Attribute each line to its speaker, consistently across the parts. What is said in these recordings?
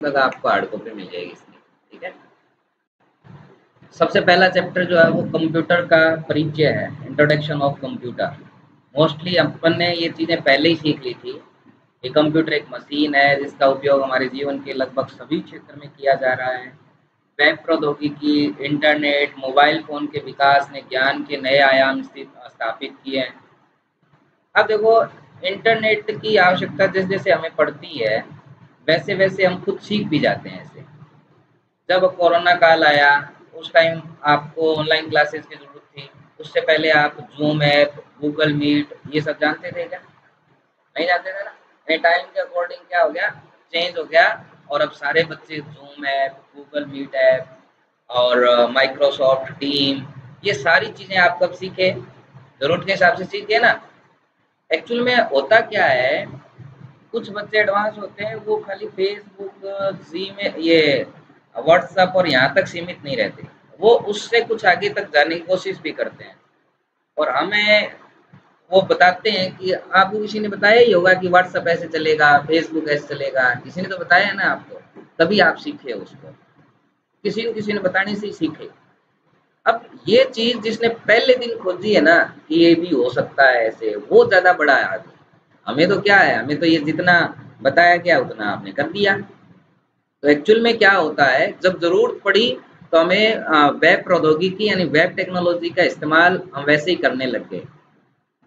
Speaker 1: पुस्तक आपको hard copy मिल जाएगी इसकी, ठीक है। सबसे पहला चैप्टर जो है वो कंप्यूटर का परिचय है, इंट्रोडक्शन ऑफ कंप्यूटर। मोस्टली अपन ने ये चीज़ें पहले ही सीख ली थी कि कंप्यूटर एक मशीन है जिसका उपयोग हमारे जीवन के लगभग सभी क्षेत्र में किया जा रहा है। वेब प्रौद्योगिकी, इंटरनेट, मोबाइल फ़ोन के विकास ने ज्ञान के नए आयाम स्थापित किए हैं। अब देखो, इंटरनेट की आवश्यकता जैसे जैसे हमें पड़ती है वैसे वैसे हम खुद सीख भी जाते हैं ऐसे। जब कोरोना काल आया उस टाइम आपको ऑनलाइन क्लासेस की ज़रूरत थी। उससे पहले आप जूम ऐप, गूगल मीट ये सब जानते थे क्या? नहीं जानते थे ना। नहीं, टाइम के अकॉर्डिंग क्या हो गया, चेंज हो गया। और अब सारे बच्चे Zoom app, Google Meet app और माइक्रोसॉफ्ट टीम, ये सारी चीज़ें आप कब सीखे? ज़रूरत के हिसाब से सीखे ना। एक्चुअल में होता क्या है, कुछ बच्चे एडवांस होते हैं, वो खाली फेसबुक, जी में ये व्हाट्सएप और यहाँ तक सीमित नहीं रहते, वो उससे कुछ आगे तक जाने की कोशिश भी करते हैं। और हमें वो बताते हैं कि आपको किसी ने बताया ही होगा कि व्हाट्सएप ऐसे चलेगा, फेसबुक ऐसे चलेगा, किसी ने तो बताया है ना आपको, तभी आप सीखे उसको। किसी ने बताने से ही सीखे। अब ये चीज़ जिसने पहले दिन खोजी है ना कि ये भी हो सकता है ऐसे, वो ज़्यादा बड़ा है आदमी। हमें तो क्या है, हमें तो ये जितना बताया गया उतना आपने कर दिया। तो एक्चुअल में क्या होता है, जब ज़रूरत पड़ी तो हमें वेब प्रौद्योगिकी यानी वेब टेक्नोलॉजी का इस्तेमाल हम वैसे ही करने लग गए।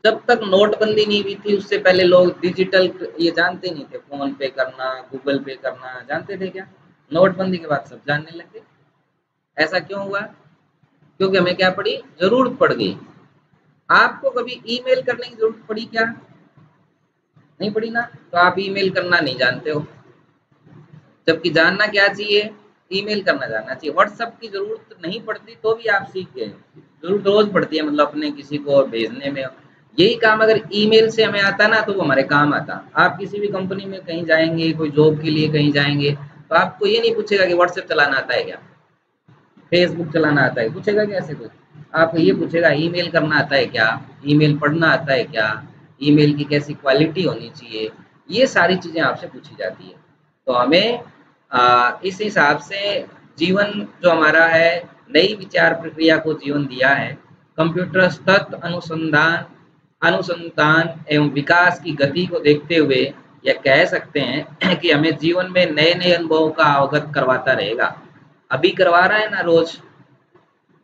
Speaker 1: जब तक नोटबंदी नहीं हुई थी उससे पहले लोग डिजिटल ये जानते नहीं थे, फ़ोन पे करना, गूगल पे करना जानते थे क्या? नोटबंदी के बाद सब जानने लग गए। ऐसा क्यों हुआ? क्योंकि हमें क्या पड़ी, ज़रूरत पड़ गई। आपको कभी ईमेल करने की ज़रूरत पड़ी क्या? नहीं पड़ी ना, तो आप ईमेल करना नहीं जानते हो। जबकि जानना क्या चाहिए, ईमेल करना जानना चाहिए। व्हाट्सएप की ज़रूरत नहीं पड़ती तो भी आप सीख गए। ज़रूरत रोज़ पड़ती है, मतलब अपने किसी को भेजने में। यही काम अगर ईमेल से हमें आता ना तो वो हमारे काम आता। आप किसी भी कंपनी में कहीं जाएंगे, कोई जॉब के लिए कहीं जाएंगे, तो आपको ये नहीं पूछेगा कि व्हाट्सएप चलाना आता है क्या, फेसबुक चलाना आता है, पूछेगा क्या ऐसे कुछ? आपको ये पूछेगा ईमेल करना आता है क्या, ईमेल पढ़ना आता है क्या, ईमेल की कैसी क्वालिटी होनी चाहिए, ये सारी चीज़ें आपसे पूछी जाती है। तो हमें इस हिसाब से जीवन जो हमारा है, नई विचार प्रक्रिया को जीवन दिया है। कंप्यूटर तत्व अनुसंधान अनुसंधान एवं विकास की गति को देखते हुए यह कह सकते हैं कि हमें जीवन में नए नए अनुभवों का अवगत करवाता रहेगा। अभी करवा रहा है ना रोज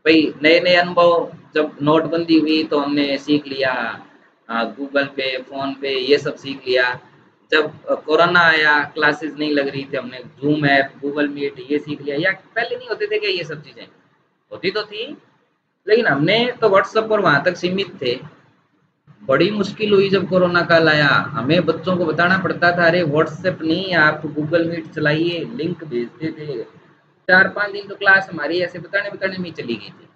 Speaker 1: भाई, नए नए अनुभव। जब नोटबंदी हुई तो हमने सीख लिया गूगल पे, फोन पे, ये सब सीख लिया। जब कोरोना आया, क्लासेस नहीं लग रही थी, हमने जूम ऐप, गूगल मीट ये सीख लिया। या पहले नहीं होते थे क्या ये सब चीज़ें? होती तो थी, लेकिन हमने तो व्हाट्सएप पर वहाँ तक सीमित थे। बड़ी मुश्किल हुई जब कोरोना काल आया, हमें बच्चों को बताना पड़ता था, अरे व्हाट्सएप नहीं, आप गूगल मीट चलाइए, लिंक भेजते थे। 4-5 दिन तो क्लास हमारी ऐसे बताने बताने में चली गई थी,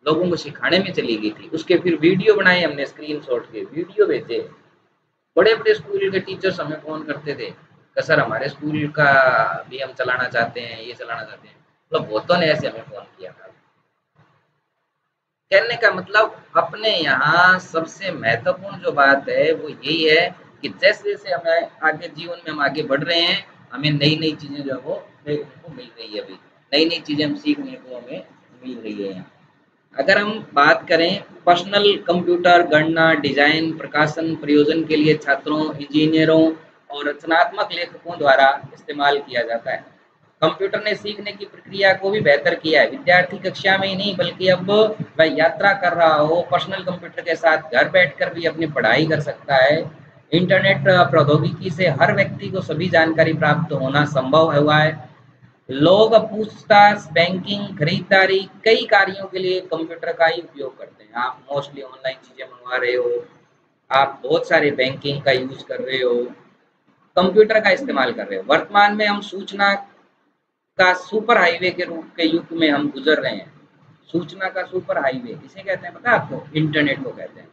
Speaker 1: लोगों को सिखाने में चली गई थी। उसके फिर वीडियो बनाए हमने, स्क्रीनशॉट के वीडियो भेजे। बड़े बड़े स्कूल के टीचर्स हमें फ़ोन करते थे कि सर हमारे स्कूल का भी हम चलाना चाहते हैं, ये चलाना चाहते हैं। मतलब बहुतों ने ऐसे हमें फ़ोन किया था। कहने का मतलब, अपने यहाँ सबसे महत्वपूर्ण जो बात है वो यही है कि जैसे जैसे हमें आगे जीवन में हम आगे बढ़ रहे हैं, हमें नई नई चीज़ें जो है वो देखने को मिल रही है। अभी नई नई चीज़ें हम सीखने को हमें मिल रही है। अगर हम बात करें, पर्सनल कंप्यूटर गणना, डिजाइन, प्रकाशन, प्रयोजन के लिए छात्रों, इंजीनियरों और रचनात्मक लेखकों द्वारा इस्तेमाल किया जाता है। कंप्यूटर ने सीखने की प्रक्रिया को भी बेहतर किया है। विद्यार्थी कक्षा में ही नहीं बल्कि अब वह यात्रा कर रहा हो, पर्सनल कंप्यूटर के साथ घर बैठकर भी अपनी पढ़ाई कर सकता है। इंटरनेट प्रौद्योगिकी से हर व्यक्ति को सभी जानकारी प्राप्त होना संभव हुआ है। लोग अब पूछताछ, बैंकिंग, खरीदारी, कई कार्यों के लिए कंप्यूटर का ही उपयोग करते हैं। आप मोस्टली ऑनलाइन चीज़ें मंगवा रहे हो, आप बहुत सारे बैंकिंग का यूज़ कर रहे हो, कंप्यूटर का इस्तेमाल कर रहे हो। वर्तमान में हम सूचना का सुपर हाईवे के रूप के युग में हम गुजर रहे हैं। सूचना का सुपर हाईवे किसे कहते हैं पता है आपको? इंटरनेट को कहते हैं।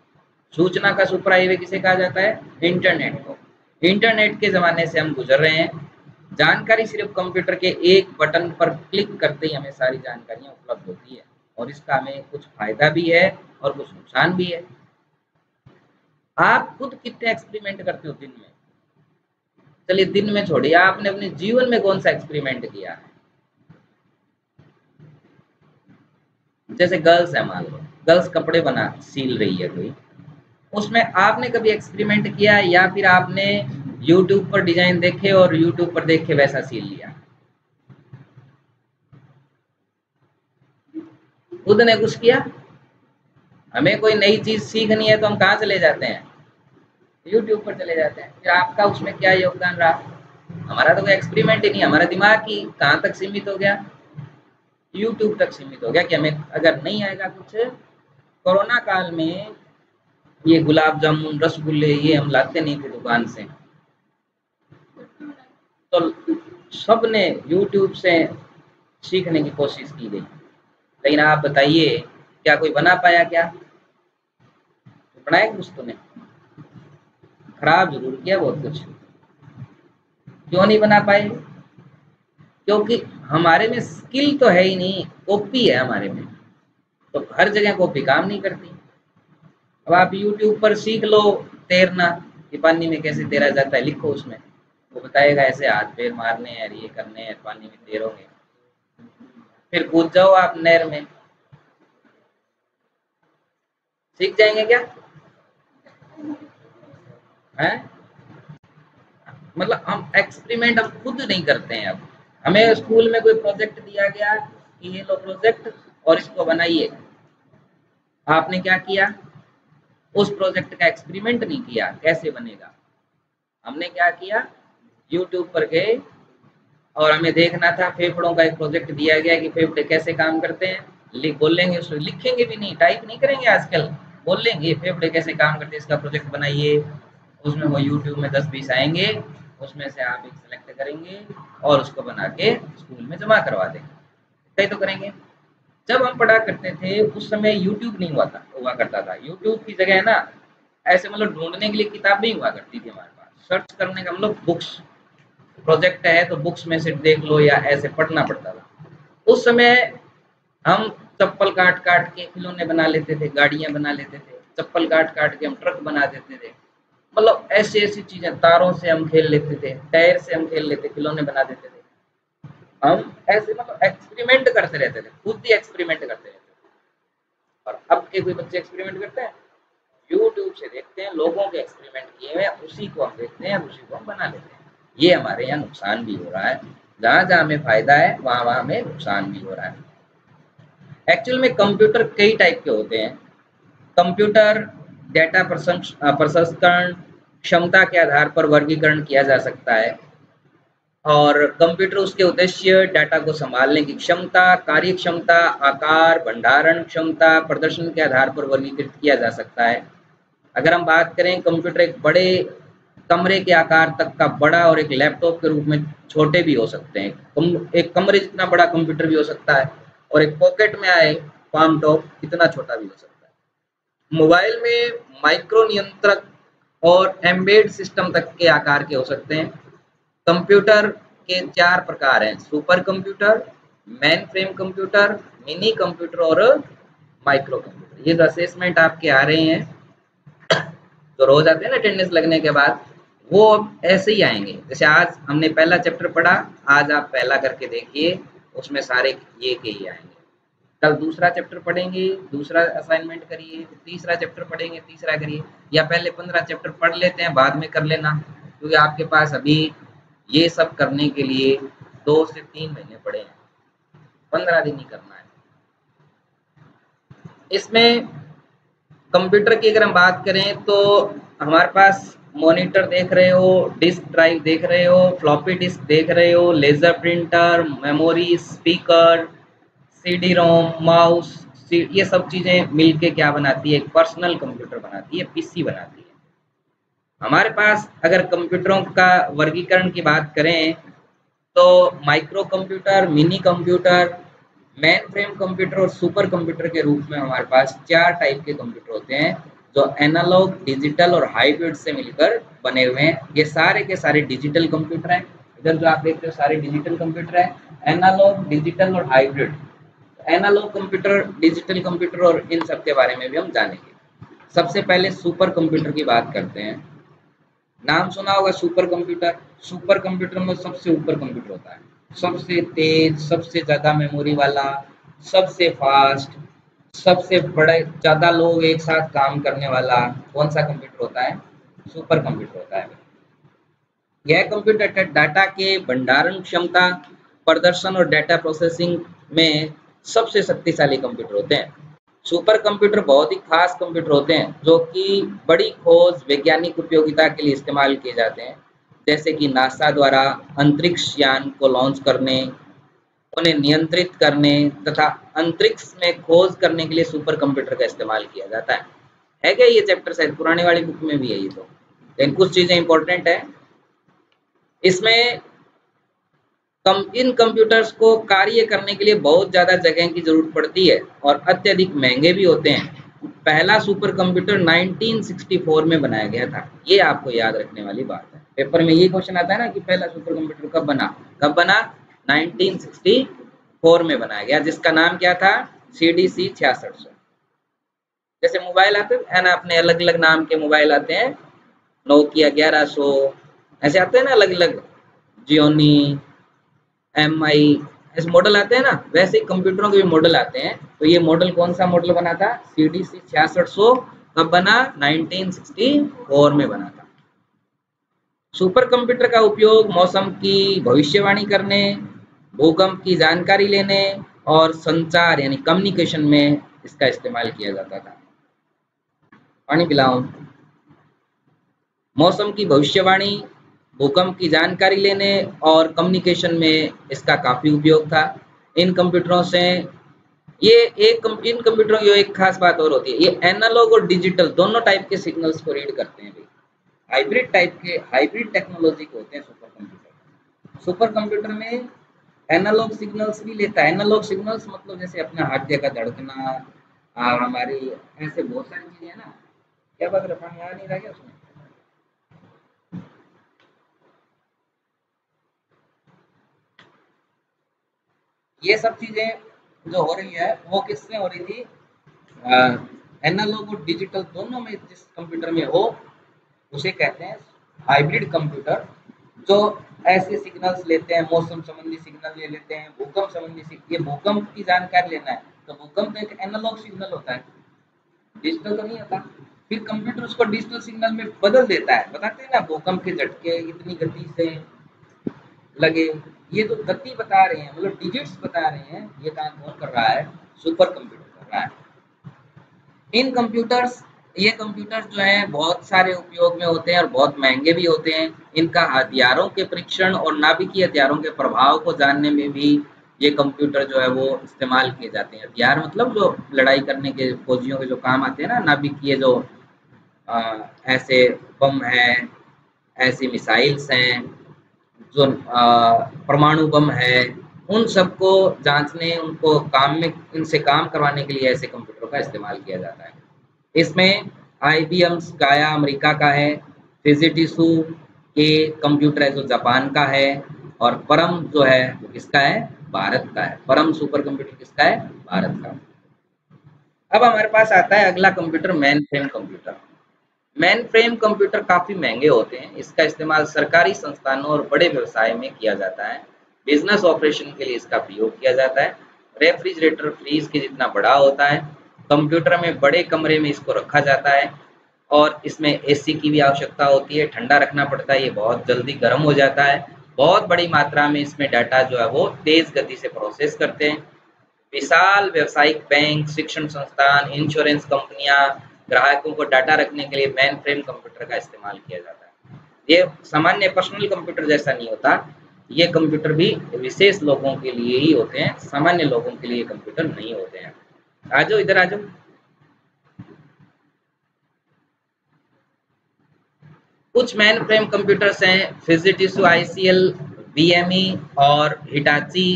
Speaker 1: सूचना का सुपर हाईवे किसे कहा जाता है? इंटरनेट को। इंटरनेट के ज़माने से हम गुजर रहे हैं। जानकारी सिर्फ कंप्यूटर के एक बटन पर क्लिक करते ही हमें सारी जानकारियाँ उपलब्ध होती है, और इसका हमें कुछ फ़ायदा भी है और कुछ नुकसान भी है। आप खुद कितने एक्सपेरिमेंट करते हो दिन में? चलिए दिन में छोड़िए, आपने अपने जीवन में कौन सा एक्सपेरिमेंट किया है? जैसे गर्ल्स है, मान लो गर्ल्स कपड़े बना सील रही है कोई, उसमें आपने कभी एक्सपेरिमेंट किया या फिर आपने यूट्यूब पर डिजाइन देखे और यूट्यूब पर देख के वैसा सील लिया? खुद ने कुछ किया? हमें कोई नई चीज सीखनी है तो हम कहाँ चले जाते हैं? यूट्यूब पर चले जाते हैं। फिर आपका उसमें क्या योगदान रहा? हमारा तो कोई एक्सपेरिमेंट ही नहीं, हमारा दिमाग ही कहाँ तक सीमित हो गया? यूट्यूब तक सीमित हो गया कि हमें अगर नहीं आएगा कुछ। कोरोना काल में ये गुलाब जामुन रसगुल्ले ये हम लाते नहीं थे दुकान से, तो सबने यूट्यूब से सीखने की कोशिश की गई। लेकिन आप बताइए, क्या कोई बना पाया? क्या बनाया कुछ? तूने खराब जरूर किया बहुत कुछ। क्यों नहीं बना पाए? क्योंकि हमारे में स्किल तो है ही नहीं, कॉपी है हमारे में, तो हर जगह कॉपी काम नहीं करती। अब आप यूट्यूब पर सीख लो तैरना, कि पानी में कैसे तैरा जाता है, लिखो उसमें, वो बताएगा ऐसे हाथ पैर मारने हैं, ये करने हैं, पानी में तैरोगे। फिर कूद जाओ आप नहर में, सीख जाएंगे क्या? हैं? मतलब हम एक्सपेरिमेंट हम खुद नहीं करते हैं। अब हमें स्कूल में कोई प्रोजेक्ट दिया गया कि ये लो प्रोजेक्ट और इसको बनाइए, आपने क्या किया? उस प्रोजेक्ट का एक्सपेरिमेंट नहीं किया कैसे बनेगा। हमने क्या किया? यूट्यूब पर गए और हमें देखना था, फेफड़ों का एक प्रोजेक्ट दिया गया कि फेफड़े कैसे काम करते हैं, बोलेंगे उसमें, लिखेंगे भी नहीं, टाइप नहीं करेंगे आजकल, बोलेंगे फेफड़े कैसे काम करते हैं, इसका प्रोजेक्ट बनाइए। उसमें वो यूट्यूब में 10-20 आएंगे, उसमें से आप एक सेलेक्ट करेंगे और उसको बना के स्कूल में जमा करवा देंगे। कई तो करेंगे। जब हम पढ़ा करते थे उस समय यूट्यूब नहीं हुआ करता था। यूट्यूब की जगह ना ऐसे मतलब ढूंढने के लिए किताबें हुआ करती थी हमारे पास, सर्च करने का मतलब बुक्स, प्रोजेक्ट है तो बुक्स में से देख लो या ऐसे पढ़ना पड़ता था। उस समय हम चप्पल काट काट के खिलौने बना लेते थे, गाड़ियां बना लेते थे, चप्पल काट काट के हम ट्रक बना देते थे। मतलब ऐसी ऐसी चीजें, तारों से हम खेल लेते थे, टायर से हम खेल लेते, खिलौने बना देते थे। हम ऐसे मतलब एक्सपेरिमेंट करते रहते थे, खुद ही एक्सपेरिमेंट करते रहते थे। और अब के कोई बच्चे एक्सपेरिमेंट करते हैं? यूट्यूब से देखते हैं, लोगों के एक्सपेरिमेंट किए हुए, उसी को हम देखते हैं, उसी को हम बना लेते हैं। ये हमारे यहाँ नुकसान भी हो रहा है। जहाँ जहाँ हमें फायदा है वहाँ वहाँ हमें नुकसान भी हो रहा है। एक्चुअल में कंप्यूटर कई टाइप के होते हैं। कंप्यूटर डेटा प्रसंस्करण क्षमता के आधार पर वर्गीकरण किया जा सकता है, और कंप्यूटर उसके उद्देश्य डाटा को संभालने की क्षमता, कार्य क्षमता, आकार, भंडारण क्षमता, प्रदर्शन के आधार पर वर्गीकृत किया जा सकता है। अगर हम बात करें, कंप्यूटर एक बड़े कमरे के आकार तक का बड़ा और एक लैपटॉप के रूप में छोटे भी हो सकते हैं। एक कमरे जितना बड़ा कंप्यूटर भी हो सकता है, और एक पॉकेट में आए पाम टॉप इतना छोटा भी हो सकता है। मोबाइल में माइक्रो नियंत्रक और एम्बेड सिस्टम तक के आकार के हो सकते हैं। कंप्यूटर के 4 प्रकार हैं: super computer, main frame computer, mini computer और माइक्रो कंप्यूटर। ये जो असेसमेंट आपके आ रहे हैं, जो रोज आते हैं ना अटेंडेंस लगने के बाद, वो अब ऐसे ही आएंगे। जैसे आज हमने पहला चैप्टर पढ़ा, आज आप पहला करके देखिए, उसमें सारे ये के ही आएंगे। कल दूसरा चैप्टर पढ़ेंगे, दूसरा असाइनमेंट करिए, तीसरा चैप्टर पढ़ेंगे, तीसरा करिए, या पहले 15 चैप्टर पढ़ लेते हैं, बाद में कर लेना, क्योंकि आपके पास अभी ये सब करने के लिए 2 से 3 महीने पड़े हैं, 15 दिन ही करना है। इसमें कंप्यूटर की अगर हम बात करें तो हमारे पास मॉनिटर देख रहे हो, डिस्क ड्राइव देख रहे हो, फ्लॉपी डिस्क देख रहे हो, laser printer, memory, speaker, CD ROM, mouse, ये सब चीज़ें मिलके क्या बनाती है? एक पर्सनल कंप्यूटर बनाती है, पीसी बनाती है। हमारे पास अगर कंप्यूटरों का वर्गीकरण की बात करें तो micro computer, mini computer, main frame computer और सुपर कंप्यूटर के रूप में हमारे पास 4 टाइप के कंप्यूटर होते हैं, जो एनालॉग, डिजिटल और हाइब्रिड से मिलकर बने हुए हैं। ये सारे के सारे डिजिटल कंप्यूटर हैं। इधर जो आप देखते हो सारे डिजिटल कंप्यूटर है, एनालॉग, डिजिटल और hybrid. Analog computer, digital computer और इन सब के बारे में भी हम जानेंगे। सबसे पहले सुपर कंप्यूटर की बात करते हैं। नाम सुना होगा सुपर कंप्यूटर। सुपर कंप्यूटर में सबसे ऊपर कंप्यूटर होता है, सबसे तेज, सबसे ज्यादा मेमोरी वाला, सबसे फास्ट, सबसे बड़े ज्यादा लोग एक साथ काम करने वाला कौन सा कंप्यूटर होता है? सुपर कंप्यूटर होता है। यह कंप्यूटर डाटा के भंडारण क्षमता, प्रदर्शन और डेटा प्रोसेसिंग में सबसे शक्तिशाली कंप्यूटर होते हैं। सुपर कंप्यूटर बहुत ही खास कंप्यूटर होते हैं जो कि बड़ी खोज, वैज्ञानिक उपयोगिता के लिए इस्तेमाल किए जाते हैं, जैसे कि नासा द्वारा अंतरिक्ष यान को लॉन्च करने, उन्हें नियंत्रित करने तथा अंतरिक्ष में खोज करने के लिए सुपर कंप्यूटर का इस्तेमाल किया जाता है क्या? ये चैप्टर शायद पुराने वाली बुक में भी है ये तो, लेकिन कुछ चीजें इंपॉर्टेंट है इसमें। इन कंप्यूटर्स को कार्य करने के लिए बहुत ज़्यादा जगह की ज़रूरत पड़ती है और अत्यधिक महंगे भी होते हैं। पहला सुपर कंप्यूटर 1964 में बनाया गया था, ये आपको याद रखने वाली बात है। पेपर में ये क्वेश्चन आता है ना कि पहला सुपर कंप्यूटर कब बना? 1964 में बनाया गया, जिसका नाम क्या था? CDC 6600। जैसे मोबाइल आते हैं ना, अपने अलग अलग नाम के मोबाइल आते हैं, नोकिया 1100, ऐसे आते हैं ना अलग अलग, जियोनी, MI, ऐसे मॉडल आते हैं ना, वैसे ही कंप्यूटरों के भी मॉडल आते हैं। तो ये मॉडल कौन सा मॉडल बना था? CDC 6600। कब बना? 1964 में बना था। सुपर कंप्यूटर का उपयोग मौसम की भविष्यवाणी करने, भूकंप की जानकारी लेने और संचार यानी कम्युनिकेशन में इसका इस्तेमाल किया जाता था। पानी पिलाओ। मौसम की भविष्यवाणी, भूकंप की जानकारी लेने और कम्युनिकेशन में इसका काफ़ी उपयोग था। इन कंप्यूटरों से इन कंप्यूटरों की एक खास बात और होती है, ये एनालॉग और डिजिटल दोनों टाइप के सिग्नल्स को रीड करते हैं। हाइब्रिड टेक्नोलॉजी के होते हैं सुपर कंप्यूटर। सुपर कंप्यूटर में एनालॉग सिग्नल्स भी लेता है। एनालॉग सिग्नल्स मतलब जैसे अपना हार्ट का धड़कना और हमारी ऐसे बहुत सारी चीजें हैं ना। क्या बात है, पानी आ नहीं रहा क्या उसमें? ये सब चीजें जो हो रही है वो किससे हो रही थी? एनालॉग और डिजिटल दोनों में जिस कंप्यूटर में हो उसे कहते हैं हाइब्रिड कंप्यूटर, जो ऐसे सिग्नल्स लेते हैं, मौसम संबंधी सिग्नल ले लेते हैं, भूकंप संबंधी ये भूकंप की जानकारी लेना है तो भूकंप तो एक एनालॉग सिग्नल होता है, डिजिटल तो नहीं होता। फिर कंप्यूटर उसको डिजिटल सिग्नल में बदल देता है। बताते हैं ना भूकंप के झटके इतनी गति से लगे, ये तो गति बता रहे हैं, मतलब डिजिट्स बता रहे हैं। ये काम कौन कर रहा है? सुपर कंप्यूटर कर रहा है। ये कंप्यूटर्स जो हैं बहुत सारे उपयोग में होते हैं और बहुत महंगे भी होते हैं। इनका हथियारों के परीक्षण और नाभिकीय हथियारों के प्रभाव को जानने में भी ये कंप्यूटर जो है वो इस्तेमाल किए जाते हैं। हथियार मतलब जो लड़ाई करने के फौजियों के जो काम आते हैं ना, नाभिकीय जो ऐसे बम है, ऐसी मिसाइल्स हैं, जो परमाणु बम है, उन सबको जांचने, उनको काम में इनसे काम करवाने के लिए ऐसे कंप्यूटर का इस्तेमाल किया जाता है। इसमें IBM गाया अमेरिका का है, फिजिटिसु के कंप्यूटर है जो जापान का है, और परम जो है वो किसका है? भारत का है। परम सुपर कंप्यूटर किसका है? भारत का। अब हमारे पास आता है अगला computer, main frame computer. Main frame computer काफ़ी महंगे होते हैं। इसका इस्तेमाल सरकारी संस्थानों और बड़े व्यवसाय में किया जाता है। बिजनेस ऑपरेशन के लिए इसका प्रयोग किया जाता है। रेफ्रिजरेटर फ्रीज के जितना बड़ा होता है। कंप्यूटर में बड़े कमरे में इसको रखा जाता है और इसमें AC की भी आवश्यकता होती है, ठंडा रखना पड़ता है, ये बहुत जल्दी गर्म हो जाता है। बहुत बड़ी मात्रा में इसमें डाटा जो है वो तेज गति से प्रोसेस करते हैं। विशाल व्यावसायिक बैंक, शिक्षण संस्थान, इंश्योरेंस कंपनियां ग्राहकों को डाटा रखने के लिए मेन फ्रेम कंप्यूटर का इस्तेमाल किया जाता है। ये सामान्य पर्सनल कंप्यूटर जैसा नहीं होता, ये कंप्यूटर भी विशेष लोगों के लिए ही होते हैं, सामान्य लोगों के लिए कंप्यूटर नहीं होते हैं। आ जाओ इधर आ जाओ। कुछ मेन फ्रेम कंप्यूटर्स हैं फिजिटिसु ICL, VME और हिटाची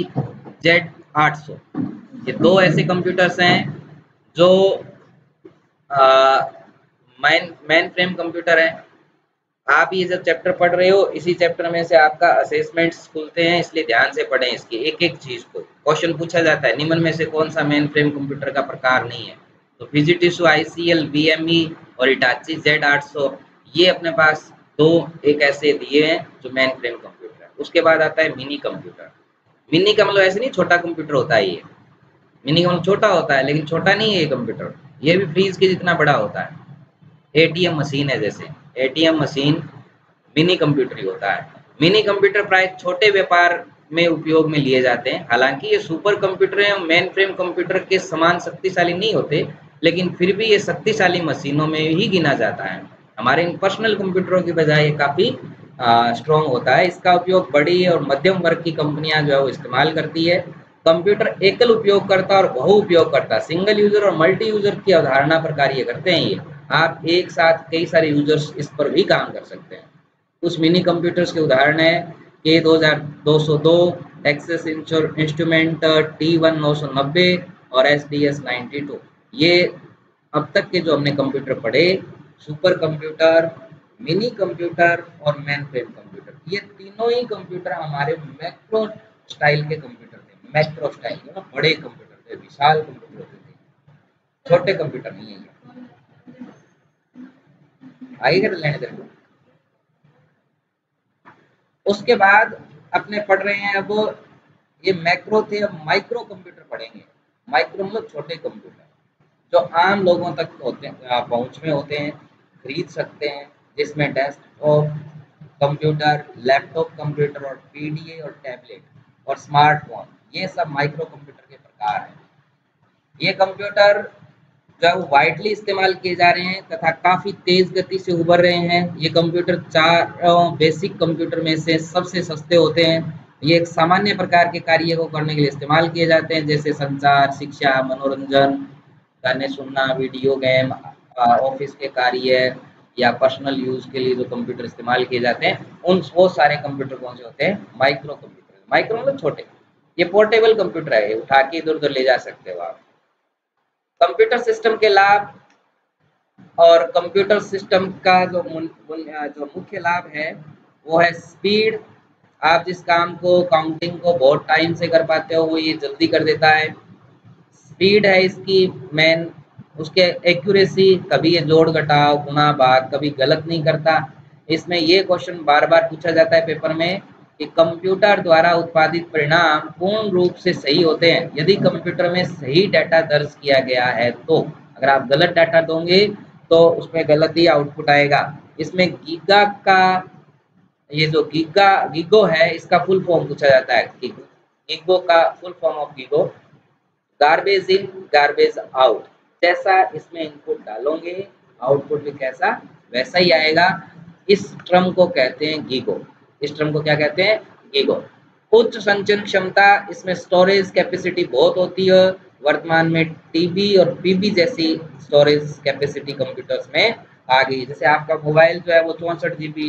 Speaker 1: Z800। ये दो ऐसे कंप्यूटर्स हैं जो मेन फ्रेम कंप्यूटर है। आप ये जब चैप्टर पढ़ रहे हो, इसी चैप्टर में से आपका असेसमेंट्स खुलते हैं, इसलिए ध्यान से पढ़ें इसकी एक एक चीज को। क्वेश्चन पूछा जाता है निम्न में से कौन सा मेन फ्रेम कंप्यूटर का प्रकार नहीं है? तो फिजिटिसु ICL, VME और हिटाची Z800 ये अपने पास तो एक ऐसे दिए हैं जो मेन फ्रेम कंप्यूटर है। उसके बाद आता है मिनी कंप्यूटर। मिनी का मतलब ऐसे नहीं छोटा कंप्यूटर होता है ये, मिनी का मतलब छोटा होता है लेकिन छोटा नहीं है ये कंप्यूटर, ये भी फ्रीज के जितना बड़ा होता है। एटीएम मशीन है, जैसे एटीएम मशीन मिनी कंप्यूटर ही होता है। मिनी कंप्यूटर प्राय छोटे व्यापार में उपयोग में लिए जाते हैं। हालांकि ये सुपर कंप्यूटर और मेन फ्रेम कंप्यूटर के समान शक्तिशाली नहीं होते, लेकिन फिर भी ये शक्तिशाली मशीनों में ही गिना जाता है। हमारे इन पर्सनल कंप्यूटरों की बजाय ये काफ़ी स्ट्रॉन्ग होता है। इसका उपयोग बड़ी और मध्यम वर्ग की कंपनियां जो है वो इस्तेमाल करती है। कंप्यूटर एकल उपयोगकर्ता और बहु उपयोगकर्ता, सिंगल यूजर और मल्टी यूजर की अवधारणा पर कार्य करते हैं। ये आप एक साथ कई सारे यूजर्स इस पर भी काम कर सकते हैं। कुछ मिनी कंप्यूटर्स के उदाहरण है के 2202, एक्सेस इंस्ट्रूमेंट T1 990 और SDS 92। ये अब तक के जो हमने कंप्यूटर पढ़े, सुपर कंप्यूटर, मिनी कंप्यूटर और मेन फ्रेम कंप्यूटर, ये तीनों ही कंप्यूटर हमारे मैक्रो स्टाइल के कंप्यूटर थे। मैक्रो स्टाइल के ना बड़े कंप्यूटर थे, विशाल कंप्यूटर होते थे, छोटे कंप्यूटर नहीं है। आगे कर लेने देते। उसके बाद अपने पढ़ रहे हैं अब, ये मैक्रो थे, अब माइक्रो कंप्यूटर पढ़ेंगे। माइक्रो मतलब छोटे कंप्यूटर जो आम लोगों तक होते हैं, पहुंच में होते हैं, खरीद सकते हैं, जिसमें डेस्कटॉप कंप्यूटर, लैपटॉप कंप्यूटर और पीडीए और टैबलेट और स्मार्टफोन, ये सब माइक्रो कंप्यूटर के प्रकार हैं। ये कंप्यूटर जो है वो वाइडली इस्तेमाल किए जा रहे हैं तथा काफ़ी तेज़ गति से उभर रहे हैं। ये कंप्यूटर चार बेसिक कंप्यूटर में से सबसे सस्ते होते हैं। ये एक सामान्य प्रकार के कार्य को करने के लिए इस्तेमाल किए जाते हैं, जैसे संचार, शिक्षा, मनोरंजन, गाने सुनना, वीडियो गेम, ऑफिस के कार्य या पर्सनल यूज़ के लिए जो कंप्यूटर इस्तेमाल किए जाते हैं, उन वो सारे कंप्यूटर कौन से होते हैं? Micro computer. माइक्रो मतलब छोटे। ये पोर्टेबल कंप्यूटर है, उठा के इधर उधर ले जा सकते हो आप। कंप्यूटर सिस्टम के लाभ और कंप्यूटर सिस्टम का जो मुख्य लाभ है वो है स्पीड। आप जिस काम को, काउंटिंग को बहुत टाइम से कर पाते हो, वो ये जल्दी कर देता है। स्पीड है इसकी मेन। उसके एक्यूरेसी, कभी ये जोड़ घटाव, गुणा भाग कभी गलत नहीं करता। इसमें ये क्वेश्चन बार बार पूछा जाता है पेपर में कि कंप्यूटर द्वारा उत्पादित परिणाम पूर्ण रूप से सही होते हैं यदि कंप्यूटर में सही डाटा दर्ज किया गया है। तो अगर आप गलत डाटा दोगे तो उसमें गलत ही आउटपुट आएगा। इसमें गीगा का, ये जो गीगो है, इसका फुल फॉर्म पूछा जाता है। गीगो का full form of GIGO, garbage in garbage out. जैसा इसमें इनपुट डालोगे आउटपुट भी कैसा वैसा ही आएगा। इस टर्म को कहते हैं गीगो। इस टर्म को क्या कहते हैं? गीगो। उच्च संचरण क्षमता, इसमें स्टोरेज कैपेसिटी बहुत होती है। वर्तमान में टीबी और पीबी जैसी स्टोरेज कैपेसिटी कंप्यूटर्स में आ गई। जैसे आपका मोबाइल जो है वो 64 GB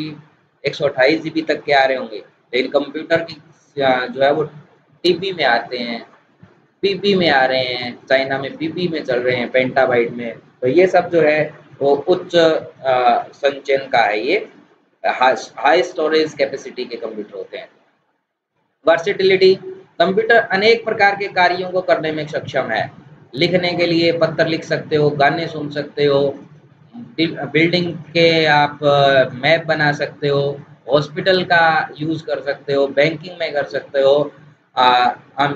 Speaker 1: 128 GB तक के आ रहे होंगे, लेकिन कंप्यूटर की जो है वो टीबी में आते हैं, पीबी में आ रहे हैं, चाइना में पीबी में चल रहे हैं, पेंटाबाइट में। तो ये सब जो है वो उच्च संचयन का है, ये हाई स्टोरेज कैपेसिटी के कंप्यूटर होते हैं। वर्सेटिलिटी, कंप्यूटर अनेक प्रकार के कार्यों को करने में सक्षम है। लिखने के लिए पत्र लिख सकते हो, गाने सुन सकते हो, बिल्डिंग के आप मैप बना सकते हो, हॉस्पिटल का यूज़ कर सकते हो, बैंकिंग में कर सकते हो,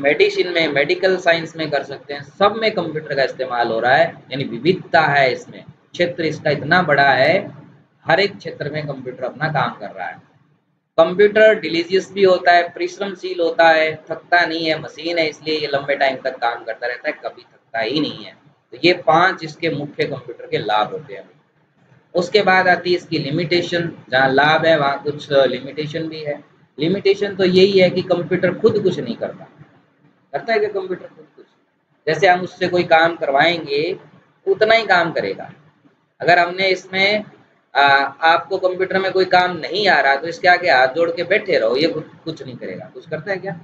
Speaker 1: मेडिसिन में, मेडिकल साइंस में कर सकते हैं। सब में कंप्यूटर का इस्तेमाल हो रहा है, यानी विविधता है इसमें। क्षेत्र इसका इतना बड़ा है, हर एक क्षेत्र में कंप्यूटर अपना काम कर रहा है। कंप्यूटर डिलीजियस भी होता है, परिश्रमशील होता है, थकता नहीं है, मशीन है इसलिए ये लंबे टाइम तक काम करता रहता है, कभी थकता ही नहीं है। तो ये 5 इसके मुख्य कंप्यूटर के लाभ होते हैं। उसके बाद आती है इसकी लिमिटेशन। जहाँ लाभ है वहाँ कुछ लिमिटेशन भी है। लिमिटेशन तो यही है कि कंप्यूटर खुद कुछ नहीं करता। करता है कि कंप्यूटर खुद कुछ? जैसे हम उससे कोई काम करवाएंगे उतना ही काम करेगा। अगर हमने इसमें आपको कंप्यूटर में कोई काम नहीं आ रहा तो इसके आगे हाथ जोड़ के बैठे रहो, ये कुछ नहीं करेगा। कुछ करता है क्या?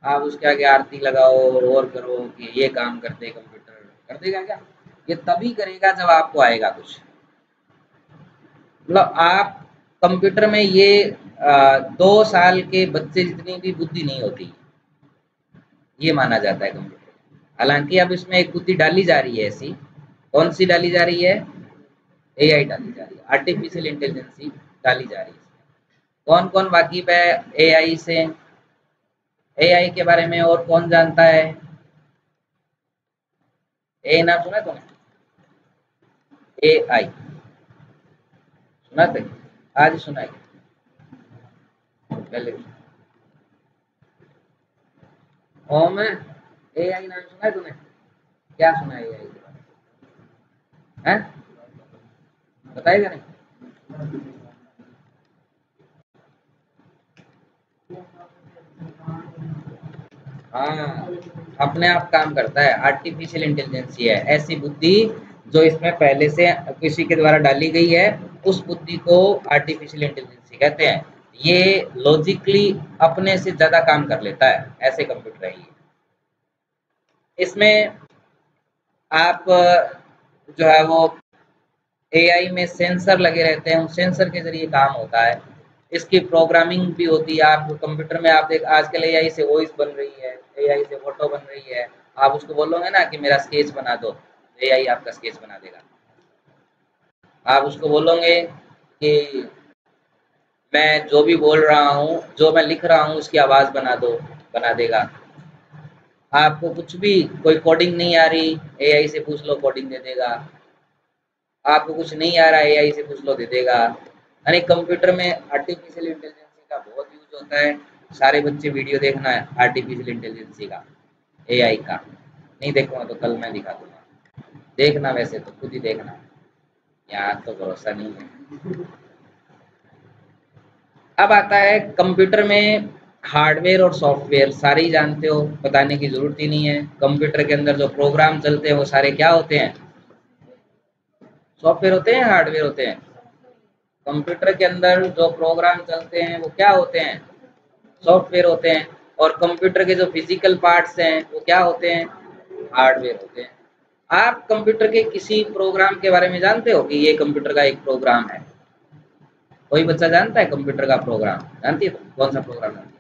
Speaker 1: आप उसके आगे आरती लगाओ और करो कि ये काम करते कंप्यूटर, कर देगा क्या? ये तभी करेगा जब आपको आएगा कुछ। मतलब आप कंप्यूटर में ये 2 साल के बच्चे जितनी भी बुद्धि नहीं होती, ये माना जाता है कंप्यूटर। हालांकि अब इसमें एक बुद्धि डाली जा रही है ऐसी। कौन सी डाली जा रही है? एआई डाली जा रही है, आर्टिफिशियल इंटेलिजेंसी डाली जा रही है। कौन कौन वाकिफ है एआई से? एआई के बारे में और कौन जानता है? ए नाम सुना है तुमने? एआई सुना थे? आज ही सुना है पहले? ओम एआई नाम सुना है तूने? क्या सुना है एआई के बारे में? हैं? बताएगा नहीं? हाँ, अपने आप काम करता है, आर्टिफिशियल इंटेलिजेंस ही है, ऐसी बुद्धि जो इसमें पहले से किसी के द्वारा डाली गई है, उस बुद्धि को आर्टिफिशियल इंटेलिजेंस कहते हैं। ये लॉजिकली अपने से ज्यादा काम कर लेता है, ऐसे कंप्यूटर है ये। इसमें आप जो है वो एआई में सेंसर लगे रहते हैं, उस सेंसर के जरिए काम होता है। इसकी प्रोग्रामिंग भी होती है। आप कंप्यूटर में आप देख आजकल एआई से वॉइस बन रही है, एआई से फोटो बन रही है। आप उसको बोलोगे ना कि मेरा स्केच बना दो, एआई आपका स्केच बना देगा। आप उसको बोलोगे कि मैं जो भी बोल रहा हूँ, जो मैं लिख रहा हूँ उसकी आवाज़ बना दो, बना देगा। आपको कुछ भी, कोई कोडिंग नहीं आ रही, एआई से पूछ लो, कोडिंग दे देगा। आपको कुछ नहीं आ रहा है, एआई से पूछ लो, दे देगा। यानी कंप्यूटर में आर्टिफिशियल इंटेलिजेंस का बहुत यूज होता है। सारे बच्चे वीडियो देखना है आर्टिफिशियल इंटेलिजेंस का, एआई का। नहीं देखूंगा तो कल मैं दिखा दूंगा, देखना, वैसे तो खुद ही देखना, यहाँ तो भरोसा नहीं है। अब आता है कंप्यूटर में हार्डवेयर और सॉफ्टवेयर, सारे ही जानते हो, बताने की जरूरत ही नहीं है। कंप्यूटर के अंदर जो प्रोग्राम चलते हैं वो सारे क्या होते हैं? सॉफ्टवेयर होते हैं, हार्डवेयर होते हैं। कंप्यूटर के अंदर जो प्रोग्राम चलते हैं वो क्या होते हैं? सॉफ्टवेयर होते हैं। और कंप्यूटर के जो फिजिकल पार्ट्स हैं वो क्या होते हैं? हार्डवेयर होते हैं। आप कंप्यूटर के किसी प्रोग्राम के बारे में जानते हो कि ये कंप्यूटर का एक प्रोग्राम है? कोई बच्चा जानता है कंप्यूटर का प्रोग्राम? जानती है? कौन सा प्रोग्राम जानती है?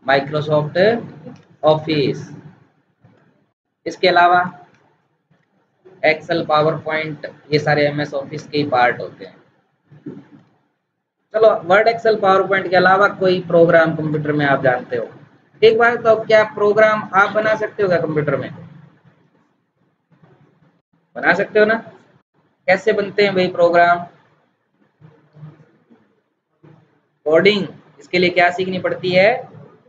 Speaker 1: Microsoft office. इसके अलावा एक्सेल, पावर पॉइंट, ये सारे एमएस ऑफिस के ही पार्ट होते हैं। चलो, वर्ड, एक्सेल, पावर पॉइंट के अलावा कोई प्रोग्राम कंप्यूटर में आप जानते हो? एक बार तो क्या प्रोग्राम आप बना सकते हो क्या कंप्यूटर में? बना सकते हो ना? कैसे बनते हैं भाई प्रोग्राम? कोडिंग। इसके लिए क्या सीखनी पड़ती है?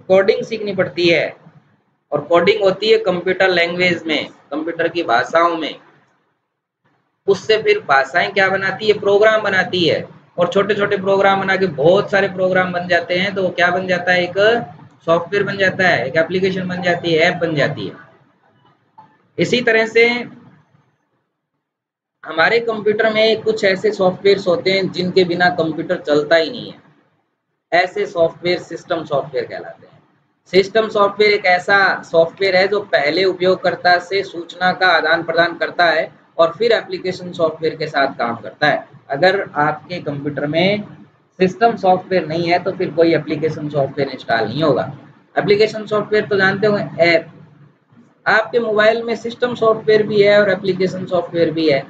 Speaker 1: कोडिंग सीखनी पड़ती है। और कोडिंग होती है कंप्यूटर लैंग्वेज में, कंप्यूटर की भाषाओं में। उससे फिर भाषाएं क्या बनाती है? प्रोग्राम बनाती है। और छोटे छोटे प्रोग्राम बना के बहुत सारे प्रोग्राम बन जाते हैं, तो वो क्या बन जाता है? एक सॉफ्टवेयर बन जाता है, एक एप्लीकेशन बन जाती है, ऐप बन जाती है। इसी तरह से हमारे कंप्यूटर में कुछ ऐसे सॉफ्टवेयर्स होते हैं जिनके बिना कंप्यूटर चलता ही नहीं है। ऐसे सॉफ्टवेयर सिस्टम सॉफ्टवेयर कहलाते हैं। सिस्टम सॉफ्टवेयर एक ऐसा सॉफ्टवेयर है जो पहले उपयोगकर्ता से सूचना का आदान प्रदान करता है और फिर एप्लीकेशन सॉफ्टवेयर के साथ काम करता है। अगर आपके कंप्यूटर में सिस्टम सॉफ्टवेयर नहीं है तो फिर कोई एप्लीकेशन सॉफ्टवेयर इंस्टॉल नहीं होगा। एप्लीकेशन सॉफ्टवेयर तो जानते होंगे, ऐप। आपके मोबाइल में सिस्टम सॉफ्टवेयर भी है और एप्लीकेशन सॉफ्टवेयर भी है।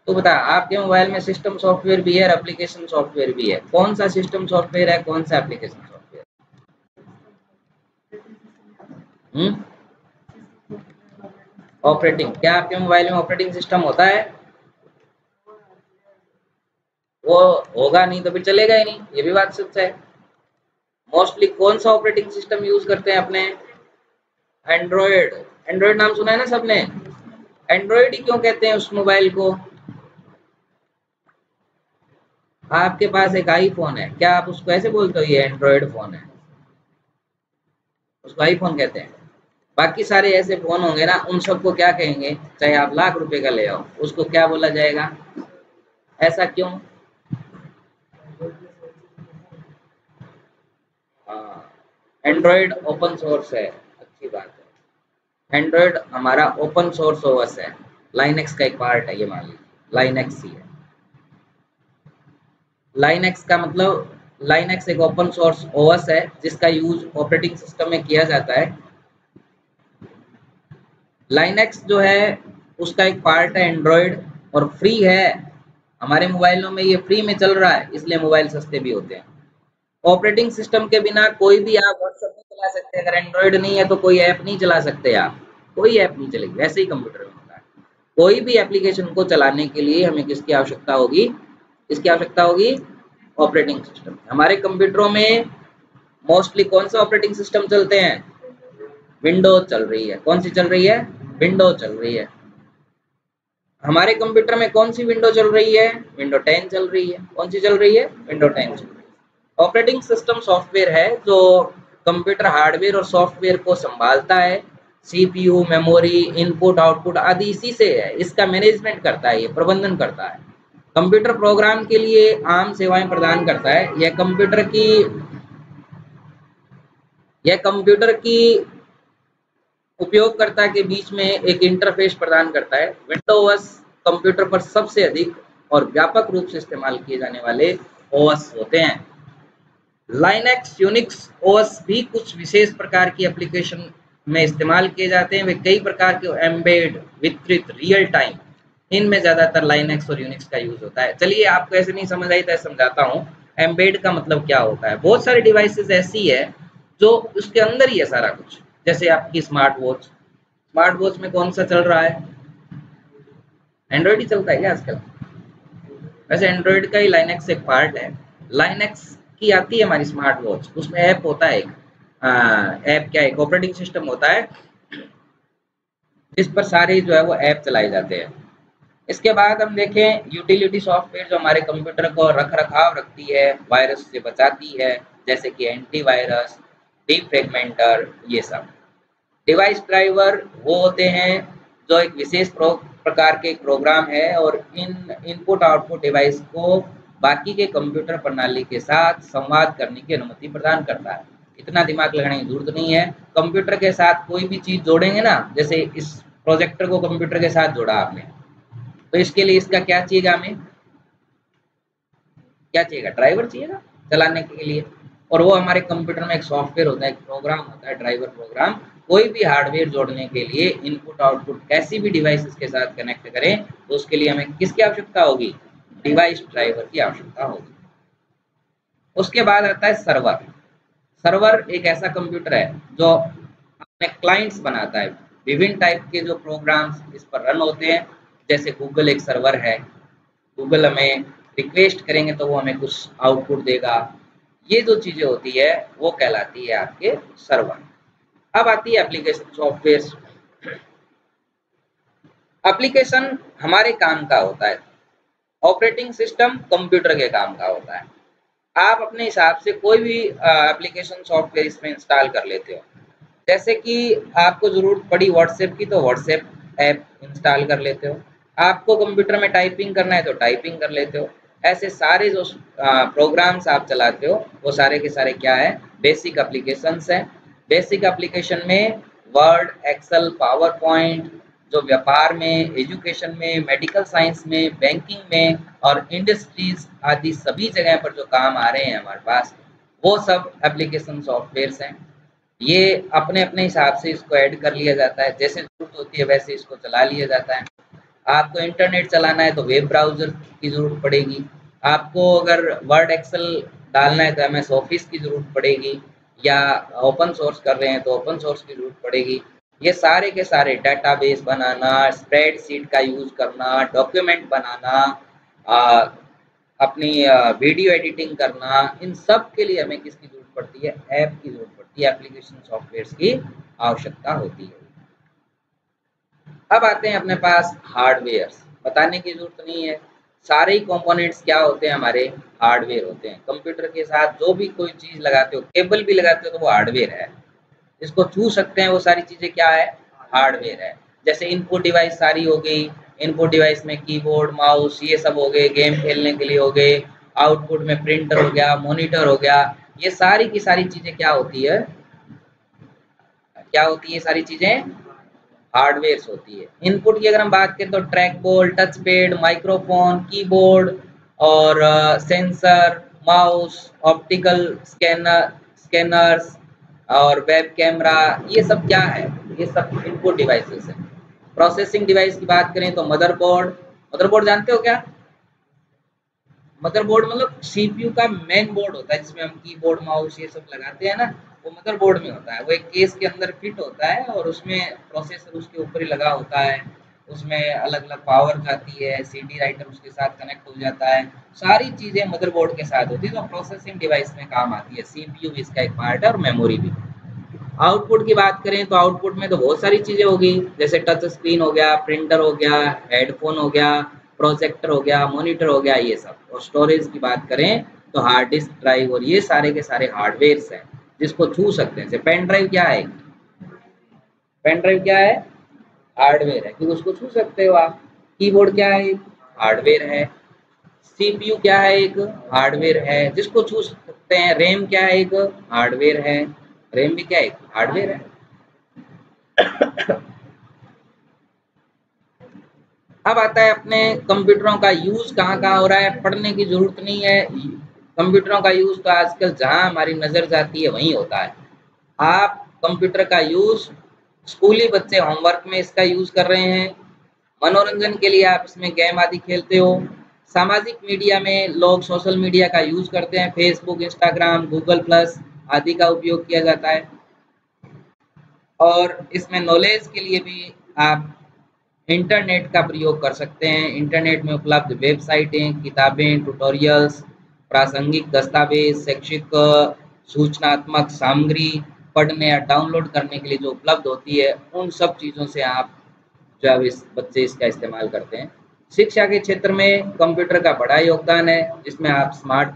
Speaker 1: तो बता, आपके मोबाइल में सिस्टम सॉफ्टवेयर भी है और एप्लीकेशन सॉफ्टवेयर भी है। कौन सा सिस्टम सॉफ्टवेयर है, कौन सा एप्लीकेशन सॉफ्टवेयर? ऑपरेटिंग। क्या आपके मोबाइल में ऑपरेटिंग सिस्टम होता है? वो होगा नहीं तो फिर चलेगा ही नहीं, ये भी बात सच है। मोस्टली कौन सा ऑपरेटिंग सिस्टम यूज करते हैं अपने? एंड्रॉयड। एंड्रॉयड नाम सुना है ना सबने? एंड्रॉयड ही क्यों कहते हैं उस मोबाइल को? आपके पास एक आईफोन है, क्या आप उसको ऐसे बोलते हो ये एंड्रॉयड फोन है? उसको आईफोन कहते हैं। बाकी सारे ऐसे फोन होंगे ना, उन सबको क्या कहेंगे? चाहे आप लाख रुपए का ले आओ, उसको क्या बोला जाएगा? ऐसा क्यों? हाँ, एंड्रॉयड ओपन सोर्स है, अच्छी बात है। एंड्रॉयड हमारा ओपन सोर्स ओएस है, लाइनक्स का एक पार्ट है, ये मान लीजिए लाइनक्स ही है। लाइनक्स का मतलब, लाइनक्स एक ओपन सोर्स ओएस है जिसका यूज ऑपरेटिंग सिस्टम में किया जाता है। लाइनक्स जो है उसका एक पार्ट है एंड्रॉयड, और फ्री है, हमारे मोबाइलों में ये फ्री में चल रहा है, इसलिए मोबाइल सस्ते भी होते हैं। ऑपरेटिंग सिस्टम के बिना कोई भी आप व्हाट्सएप नहीं चला सकते, अगर एंड्रॉयड नहीं है तो कोई ऐप नहीं चला सकते आप, कोई ऐप नहीं चलेगी। वैसे ही कंप्यूटर में होता है, कोई भी एप्लीकेशन को चलाने के लिए हमें किसकी आवश्यकता होगी, किसकी आवश्यकता होगी, ऑपरेटिंग सिस्टम। हमारे कंप्यूटरों में मोस्टली कौन सा ऑपरेटिंग सिस्टम चलते हैं, विंडोज चल रही है। कौन सी चल रही है, विंडोज चल रही है। हमारे कंप्यूटर में कौन सी विंडो चल रही है, विंडो 10 चल रही है। कौन सी चल रही है, विंडो 10 चल रही है। ऑपरेटिंग सिस्टम सॉफ्टवेयर है जो कंप्यूटर हार्डवेयर और सॉफ्टवेयर को संभालता है, सीपीयू, मेमोरी, इनपुट आउटपुट आदि इसी से है, इसका मैनेजमेंट करता है, ये प्रबंधन करता है। कंप्यूटर प्रोग्राम के लिए आम सेवाएं प्रदान करता है। यह कंप्यूटर की उपयोगकर्ता के बीच में एक इंटरफेस प्रदान करता है। विंडोज कंप्यूटर पर सबसे अधिक और व्यापक रूप से इस्तेमाल किए जाने वाले ओएस होते हैं। लाइनक्स, यूनिक्स ओएस भी कुछ विशेष प्रकार की एप्लीकेशन में इस्तेमाल किए जाते हैं। वे कई प्रकार के एम्बेड, वितरित, रियल टाइम, इनमें ज्यादातर लाइनक्स और यूनिक्स का यूज होता है। चलिए, आपको ऐसे नहीं समझ आई तो समझाता हूँ। एम्बेड का मतलब क्या होता है, बहुत सारी डिवाइसेस ऐसी है जो उसके अंदर ही है सारा कुछ। जैसे आपकी स्मार्ट वॉच, स्मार्ट वॉच में कौन सा चल रहा है, एंड्रॉइड ही चलता है क्या आजकल। वैसे एंड्रॉइड का ही लाइनक्स एक पार्ट है। लाइनक्स की आती है हमारी स्मार्ट वॉच, उसमें ऐप होता है एक, ऐप क्या, एक ऑपरेटिंग सिस्टम होता है जिस पर सारे जो है वो ऐप चलाए जाते हैं। इसके बाद हम देखें यूटिलिटी सॉफ्टवेयर जो हमारे कंप्यूटर को रख रखाव रखती है, वायरस से बचाती है, जैसे कि एंटीवायरस, डीफ्रैगमेंटर, ये सब। डिवाइस ड्राइवर वो होते हैं जो एक विशेष प्रकार के प्रोग्राम है और इन इनपुट आउटपुट डिवाइस को बाकी के कंप्यूटर प्रणाली के साथ संवाद करने की अनुमति प्रदान करता है। इतना दिमाग लगाने की जरूरत नहीं है। कंप्यूटर के साथ कोई भी चीज जोड़ेंगे ना, जैसे इस प्रोजेक्टर को कंप्यूटर के साथ जोड़ा आपने, तो इसके लिए इसका क्या चाहिएगा, हमें क्या चाहिएगा, ड्राइवर चाहिएगा चलाने के लिए। और वो हमारे कंप्यूटर में एक सॉफ्टवेयर होता है, एक प्रोग्राम होता है, ड्राइवर प्रोग्राम। कोई भी हार्डवेयर जोड़ने के लिए इनपुट आउटपुट कैसी भी डिवाइसेस के साथ कनेक्ट करें तो उसके लिए हमें किसकी आवश्यकता होगी, डिवाइस ड्राइवर की आवश्यकता होगी। उसके बाद आता है सर्वर। सर्वर एक ऐसा कंप्यूटर है जो अपने क्लाइंट्स बनाता है। विभिन्न टाइप के जो प्रोग्राम्स इस पर रन होते हैं, जैसे गूगल एक सर्वर है, गूगल हमें रिक्वेस्ट करेंगे तो वो हमें कुछ आउटपुट देगा। ये जो चीजें होती है वो कहलाती है आपके सर्वर। अब आती है एप्लीकेशन सॉफ्टवेयर। एप्लीकेशन हमारे काम का होता है, ऑपरेटिंग सिस्टम कंप्यूटर के काम का होता है। आप अपने हिसाब से कोई भी एप्लीकेशन सॉफ्टवेयर इसमें इंस्टॉल कर लेते हो। जैसे कि आपको जरूरत पड़ी व्हाट्सएप की तो व्हाट्सएप ऐप इंस्टॉल कर लेते हो, आपको कंप्यूटर में टाइपिंग करना है तो टाइपिंग कर लेते हो। ऐसे सारे जो प्रोग्राम्स आप चलाते हो वो सारे के सारे क्या है, बेसिक एप्लीकेशंस हैं। बेसिक एप्लीकेशन में वर्ड, एक्सेल, पावर पॉइंट, जो व्यापार में, एजुकेशन में, मेडिकल साइंस में, बैंकिंग में और इंडस्ट्रीज आदि सभी जगह पर जो काम आ रहे हैं हमारे पास, वो सब एप्लीकेशन सॉफ्टवेयर्स हैं। ये अपने अपने हिसाब से इसको ऐड कर लिया जाता है, जैसे जरूरत होती है वैसे इसको चला लिया जाता है। आपको इंटरनेट चलाना है तो वेब ब्राउजर की जरूरत पड़ेगी। आपको अगर वर्ड, एक्सेल डालना है तो एमएस ऑफिस की जरूरत पड़ेगी, या ओपन सोर्स कर रहे हैं तो ओपन सोर्स की जरूरत पड़ेगी। ये सारे के सारे डेटाबेस बनाना, स्प्रेडशीट का यूज करना, डॉक्यूमेंट बनाना, अपनी वीडियो एडिटिंग करना, इन सब के लिए हमें किसकी जरूरत पड़ती है, ऐप की जरूरत पड़ती है, एप्लीकेशन सॉफ्टवेयर की आवश्यकता होती है। अब आते हैं अपने पास हार्डवेयर। बताने की जरूरत नहीं है, सारे ही कंपोनेंट्स क्या होते हैं, हमारे हार्डवेयर होते हैं। कंप्यूटर के साथ जो भी कोई चीज लगाते हो, केबल भी लगाते हो तो वो हार्डवेयर है। इसको छू सकते हैं वो सारी चीजें क्या है, हार्डवेयर है। जैसे इनपुट डिवाइस सारी हो गई, इनपुट डिवाइस में कीबोर्ड, माउस, ये सब हो गए, गेम खेलने के लिए हो गए। आउटपुट में प्रिंटर हो गया, मॉनिटर हो गया। ये सारी की सारी चीजें क्या होती है, क्या होती है, सारी चीजें हार्डवेयर होती है। इनपुट की अगर हम बात करें तो track ball, touch pad, microphone, keyboard और सेंसर, माउस, ऑप्टिकल स्कैनर्स और वेब कैमरा, ये सब क्या है, ये सब इनपुट डिवाइसेस है। प्रोसेसिंग डिवाइस की बात करें तो मदरबोर्ड मदरबोर्ड जानते हो क्या? मदरबोर्ड मतलब सीपीयू का मेन बोर्ड होता है जिसमें हम कीबोर्ड माउस ये सब लगाते हैं ना, वो मदरबोर्ड में होता है। वो एक केस के अंदर फिट होता है और उसमें प्रोसेसर उसके ऊपर ही लगा होता है। उसमें अलग अलग पावर जाती है, सीडी राइटर उसके साथ कनेक्ट हो जाता है। सारी चीज़ें मदरबोर्ड के साथ होती है, तो प्रोसेसिंग डिवाइस में काम आती है। सीपीयू भी इसका एक पार्ट है और मेमोरी भी। आउटपुट की बात करें तो आउटपुट में तो बहुत सारी चीज़ें होगी, जैसे टच स्क्रीन हो गया, प्रिंटर हो गया, हेडफोन हो गया, प्रोजेक्टर हो गया, मॉनिटर हो गया, ये सब। और स्टोरेज की बात करें तो हार्ड डिस्क, ड्राइव और ये सारे के सारे हार्डवेयर्स हैं जिसको छू सकते हैं। जैसे पेन ड्राइव क्या है? पेन ड्राइव क्या है? हार्डवेयर है क्योंकि उसको छू सकते हो आप। कीबोर्ड क्या है? हार्डवेयर है। सीपीयू क्या है? एक हार्डवेयर है जिसको छू सकते हैं। रैम क्या है? एक हार्डवेयर है। रैम भी क्या है? एक हार्डवेयर है। अब आता है अपने कंप्यूटरों का यूज कहाँ कहाँ हो रहा है। पढ़ने की जरूरत नहीं है, कंप्यूटरों का यूज तो आजकल जहाँ हमारी नजर जाती है वहीं होता है। आप कंप्यूटर का यूज, स्कूली बच्चे होमवर्क में इसका यूज कर रहे हैं, मनोरंजन के लिए आप इसमें गेम आदि खेलते हो। सामाजिक मीडिया में लोग सोशल मीडिया का यूज करते हैं, फेसबुक, इंस्टाग्राम, गूगल प्लस आदि का उपयोग किया जाता है। और इसमें नॉलेज के लिए भी आप इंटरनेट का प्रयोग कर सकते हैं। इंटरनेट में उपलब्ध वेबसाइटें, किताबें, ट्यूटोरियल्स, प्रासंगिक दस्तावेज, शैक्षिक सूचनात्मक सामग्री पढ़ने या डाउनलोड करने के लिए जो उपलब्ध होती है, उन सब चीज़ों से आप जो है इस बच्चे इसका इस्तेमाल करते हैं। शिक्षा के क्षेत्र में कंप्यूटर का बड़ा योगदान है, जिसमें आप स्मार्ट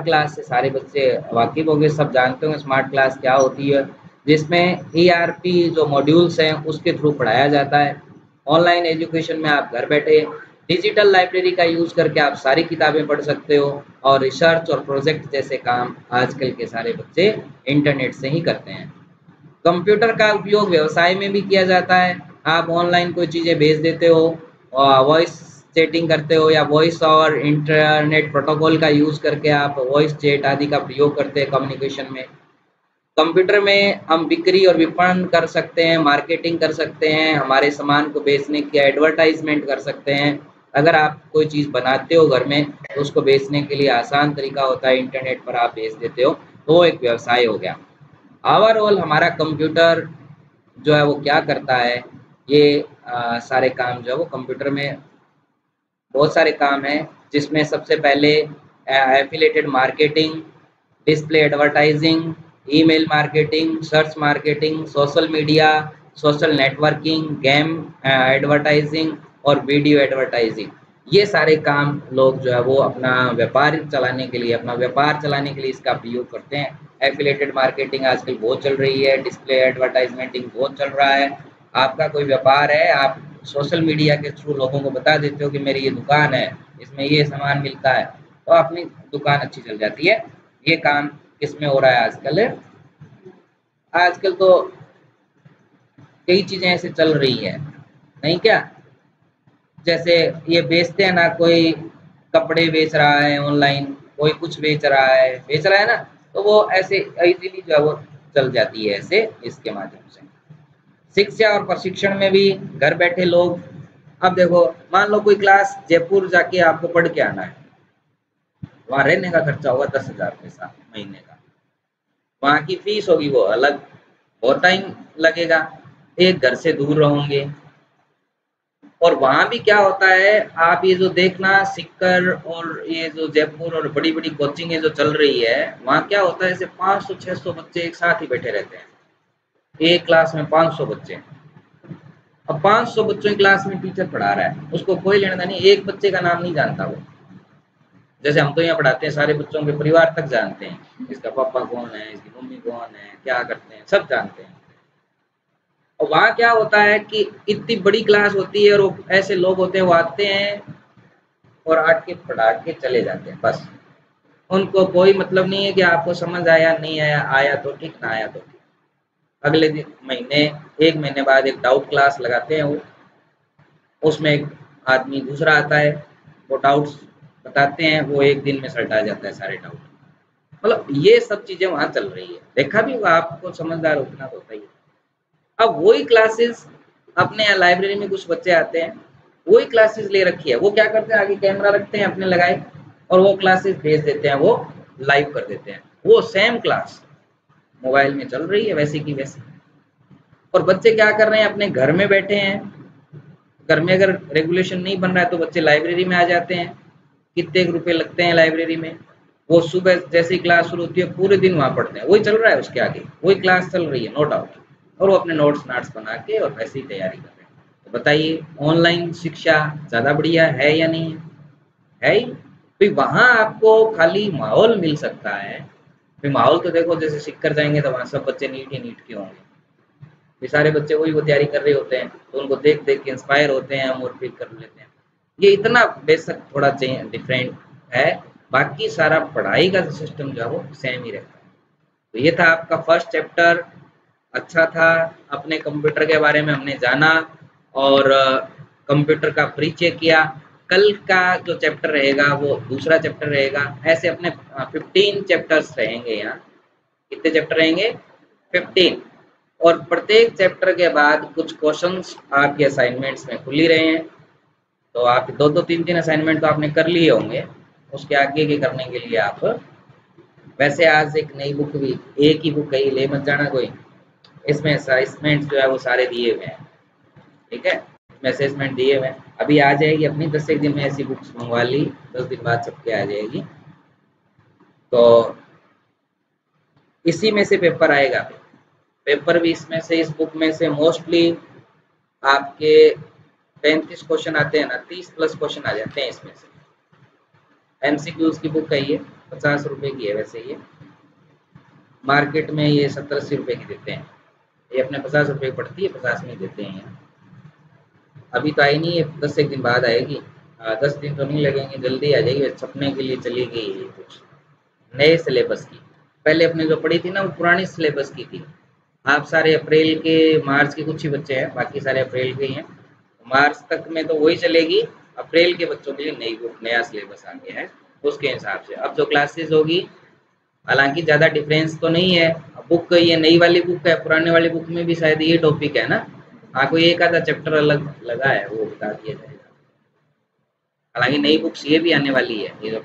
Speaker 1: क्लास से सारे बच्चे वाकिफ होंगे, सब जानते होंगे स्मार्ट क्लास क्या होती है, जिसमें ईआरपी जो मॉड्यूल्स हैं उसके थ्रू पढ़ाया जाता है। ऑनलाइन एजुकेशन में आप घर बैठे डिजिटल लाइब्रेरी का यूज़ करके आप सारी किताबें पढ़ सकते हो, और रिसर्च और प्रोजेक्ट जैसे काम आजकल के सारे बच्चे इंटरनेट से ही करते हैं। कंप्यूटर का उपयोग व्यवसाय में भी किया जाता है। आप ऑनलाइन कोई चीज़ें भेज देते हो, वॉइस चैटिंग करते हो, या वॉइस और इंटरनेट प्रोटोकॉल का यूज़ करके आप वॉइस चैट आदि का प्रयोग करते हैं कम्युनिकेशन में। कंप्यूटर में हम बिक्री और विपणन कर सकते हैं, मार्केटिंग कर सकते हैं, हमारे सामान को बेचने की एडवर्टाइजमेंट कर सकते हैं। अगर आप कोई चीज़ बनाते हो घर में तो उसको बेचने के लिए आसान तरीका होता है, इंटरनेट पर आप बेच देते हो, तो वो एक व्यवसाय हो गया। ओवरऑल हमारा कंप्यूटर जो है वो क्या करता है, ये सारे काम जो है वो कंप्यूटर में बहुत सारे काम हैं, जिसमें सबसे पहले affiliated marketing, display advertising, email marketing, search marketing, social media, social networking, game advertising और वीडियो एडवर्टाइजिंग। ये सारे काम लोग जो है वो अपना व्यापार चलाने के लिए, इसका प्रयोग करते हैं। एफिलिएटेड मार्केटिंग आजकल बहुत चल रही है, डिस्प्ले एडवर्टाइजमेंटिंग बहुत चल रहा है। आपका कोई व्यापार है, आप सोशल मीडिया के थ्रू लोगों को बता देते हो कि मेरी ये दुकान है, इसमें ये सामान मिलता है, तो अपनी दुकान अच्छी चल जाती है। ये काम किसमें हो रहा है आजकल? आजकल तो कई चीज़ें ऐसे चल रही है, नहीं क्या? जैसे ये बेचते हैं ना, कोई कपड़े बेच रहा है ऑनलाइन, कोई कुछ बेच रहा है ना, तो वो ऐसे इजीली जो है वो चल जाती है ऐसे, इसके माध्यम से। शिक्षा और प्रशिक्षण में भी घर बैठे लोग, अब देखो मान लो कोई क्लास जयपुर जाके आपको पढ़ के आना है, वहाँ रहने का खर्चा होगा 10,000 पैसा महीने का, वहाँ की फीस होगी वो अलग, बहुत टाइम लगेगा, एक घर से दूर रहोगे। और वहाँ भी क्या होता है, आप ये जो देखना सीकर और ये जो जयपुर और बड़ी बड़ी कोचिंगें जो चल रही है, वहाँ क्या होता है, जैसे 500-600 बच्चे एक साथ ही बैठे रहते हैं, एक क्लास में 500 बच्चे। अब 500 बच्चों की क्लास में टीचर पढ़ा रहा है, उसको कोई लेना देना नहीं, एक बच्चे का नाम नहीं जानता वो। जैसे हम तो यहाँ पढ़ाते हैं, सारे बच्चों के परिवार तक जानते हैं, इसका पापा कौन है, इसकी मम्मी कौन है, क्या करते हैं, सब जानते हैं। और वहाँ क्या होता है कि इतनी बड़ी क्लास होती है और वो ऐसे लोग होते हैं, वो आते हैं और आट के पढ़ा के चले जाते हैं, बस उनको कोई मतलब नहीं है कि आपको समझ आया नहीं आया, आया तो ठीक, ना आया तो ठीक। अगले दिन महीने, एक महीने बाद एक डाउट क्लास लगाते हैं वो, उसमें एक आदमी दूसरा आता है, वो डाउट्स बताते हैं, वो एक दिन में सल्टा जाता है सारे डाउट। मतलब ये सब चीज़ें वहाँ चल रही है, देखा भी होगा, आपको समझदार होता ही है। अब वही क्लासेस अपने यहाँ लाइब्रेरी में कुछ बच्चे आते हैं, वही क्लासेस ले रखी है। वो क्या करते हैं, आगे कैमरा रखते हैं अपने लगाए और वो क्लासेस भेज देते हैं, वो लाइव कर देते हैं। वो सेम क्लास मोबाइल में चल रही है वैसे की वैसे। और बच्चे क्या कर रहे हैं, अपने घर में बैठे हैं, घर में अगर रेगुलेशन नहीं बन रहा है तो बच्चे लाइब्रेरी में आ जाते हैं। कितने रुपए लगते हैं लाइब्रेरी में, वो सुबह जैसे ही क्लास शुरू होती है पूरे दिन वहां पढ़ते हैं, वही चल रहा है उसके आगे, वही क्लास चल रही है नो डाउट। और वो अपने नोट्स नाट्स बना के और वैसे ही तैयारी कर रहे हैं। तो बताइए ऑनलाइन शिक्षा ज़्यादा बढ़िया है या नहीं है? है ही। फिर वहाँ आपको खाली माहौल मिल सकता है। फिर माहौल तो देखो जैसे सीख कर जाएंगे तो वहाँ सब बच्चे नीट ही नीट के होंगे। फिर सारे बच्चे वही वो तैयारी कर रहे होते हैं तो उनको देख देख के इंस्पायर होते हैं हम और फिर कर लेते हैं। ये इतना बेशक थोड़ा चेंज डिफरेंट है, बाकी सारा पढ़ाई का सिस्टम जो है वो सेम ही रहता है। तो ये था आपका फर्स्ट चैप्टर, अच्छा था। अपने कंप्यूटर के बारे में हमने जाना और कंप्यूटर का परिचय किया। कल का जो चैप्टर रहेगा वो दूसरा चैप्टर रहेगा। ऐसे अपने 15 चैप्टर्स रहेंगे यहाँ। कितने चैप्टर रहेंगे? 15। और प्रत्येक चैप्टर के बाद कुछ क्वेश्चंस आपके असाइनमेंट्स में खुल ही रहे हैं। तो आप दो दो तीन तीन असाइनमेंट तो आपने कर लिए होंगे, उसके आगे के करने के लिए आप वैसे आज एक नई बुक भी, एक ही बुक कहीं ले मत जाना कोई, इसमें असाइनमेंट जो है वो सारे दिए हुए हैं। ठीक है, इसमें असेसमेंट दिए हुए हैं। अभी आ जाएगी अपनी 10 एक दिन में ऐसी बुक्स मंगवा ली, 10 दिन बाद सबके आ जाएगी। तो इसी में से पेपर आएगा। पेपर भी इसमें से, इस बुक में से मोस्टली आपके 35 क्वेश्चन आते हैं ना, 30 प्लस क्वेश्चन आ जाते हैं इसमें से। एमसीक्यूज की बुक है ये, 50 रुपए की है वैसे ये, मार्केट में ये 70-80 रुपए की देते हैं। ये अपने 50 रुपए की पड़ती है, 50 में देते हैं। अभी तो आई नहीं है, 10 एक दिन बाद आएगी। 10 दिन तो नहीं लगेंगे, जल्दी आ जाएगी। छपने के लिए चली गई ये कुछ नए सिलेबस की। पहले अपने जो पढ़ी थी ना वो पुरानी सिलेबस की थी। आप सारे अप्रैल के, मार्च के कुछ ही बच्चे हैं, बाकी सारे अप्रैल के ही हैं। मार्च तक में तो वही चलेगी। अप्रैल के बच्चों के लिए नई बुक, नया सिलेबस आ गया है, उसके हिसाब से अब जो क्लासेस होगी। हालांकि ज़्यादा डिफरेंस तो नहीं है। बुक ये नई वाली बुक है, पुराने वाली बुक में भी शायद ये टॉपिक है ना। हाँ, कोई एक आधा चैप्टर अलग लगा है, वो बता दिया जाएगा। हालांकि नई बुक्स ये भी आने वाली है, ये जो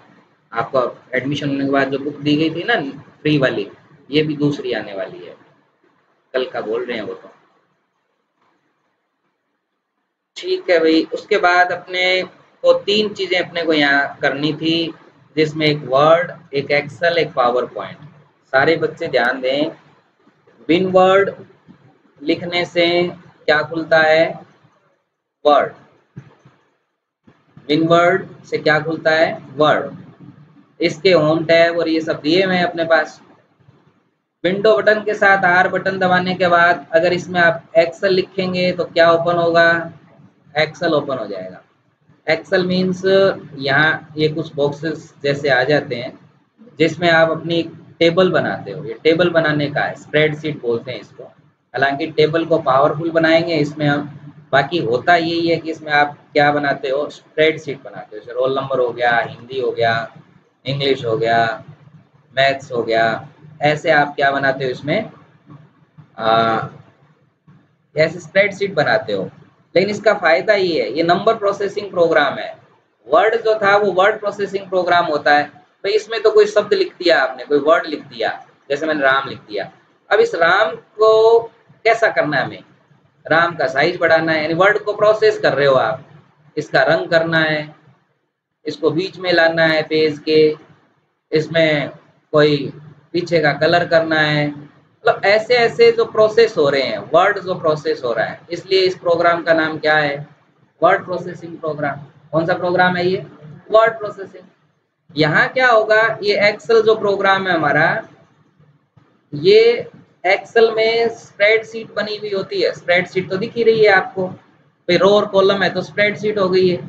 Speaker 1: आपको एडमिशन होने के बाद जो बुक दी गई थी ना फ्री वाली, ये भी दूसरी आने वाली है। कल का बोल रहे हैं वो तो। ठीक है भाई, उसके बाद अपने को 3 चीज़ें अपने को यहाँ करनी थी, जिसमें एक वर्ड, एक एक्सेल, एक पावर पॉइंट। सारे बच्चे ध्यान दें, विन वर्ड लिखने से क्या खुलता है? वर्ड। विन वर्ड से क्या खुलता है? वर्ड। इसके होम टैब और ये सब दिए हुए हैं अपने पास। विंडो बटन के साथ आर बटन दबाने के बाद अगर इसमें आप एक्सेल लिखेंगे तो क्या ओपन होगा? एक्सेल ओपन हो जाएगा। एक्सेल मीन्स यहाँ ये कुछ बॉक्सेस जैसे आ जाते हैं, जिसमें आप अपनी टेबल बनाते हो। ये टेबल बनाने का है, स्प्रेडशीट बोलते हैं इसको। हालांकि टेबल को पावरफुल बनाएंगे इसमें हम। बाकी होता यही है कि इसमें आप क्या बनाते हो? स्प्रेडशीट बनाते हो। जैसे रोल नंबर हो गया, हिंदी हो गया, इंग्लिश हो गया, मैथ्स हो गया, ऐसे आप क्या बनाते हो इसमें? ऐसे स्प्रेडशीट बनाते हो। लेकिन इसका फायदा ये है, ये नंबर प्रोसेसिंग प्रोग्राम है। वर्ड जो था वो वर्ड प्रोसेसिंग प्रोग्राम होता है। तो इसमें तो कोई शब्द लिख दिया आपने, कोई वर्ड लिख दिया, जैसे मैंने राम लिख दिया। अब इस राम को कैसा करना है? हमें राम का साइज बढ़ाना है, यानी वर्ड को प्रोसेस कर रहे हो आप। इसका रंग करना है, इसको बीच में लाना है पेज के, इसमें कोई पीछे का कलर करना है। मतलब ऐसे ऐसे जो प्रोसेस हो रहे हैं, वर्ड जो प्रोसेस हो रहा है, इसलिए इस प्रोग्राम का नाम क्या है? Word processing program. कौन सा प्रोग्राम है ये? Word processing. यहाँ क्या होगा, ये एक्सेल जो प्रोग्राम है हमारा, ये एक्सेल में स्प्रेडशीट बनी हुई होती है। स्प्रेडशीट तो दिख ही रही है आपको, भाई रो और कॉलम है तो स्प्रेडशीट हो गई है।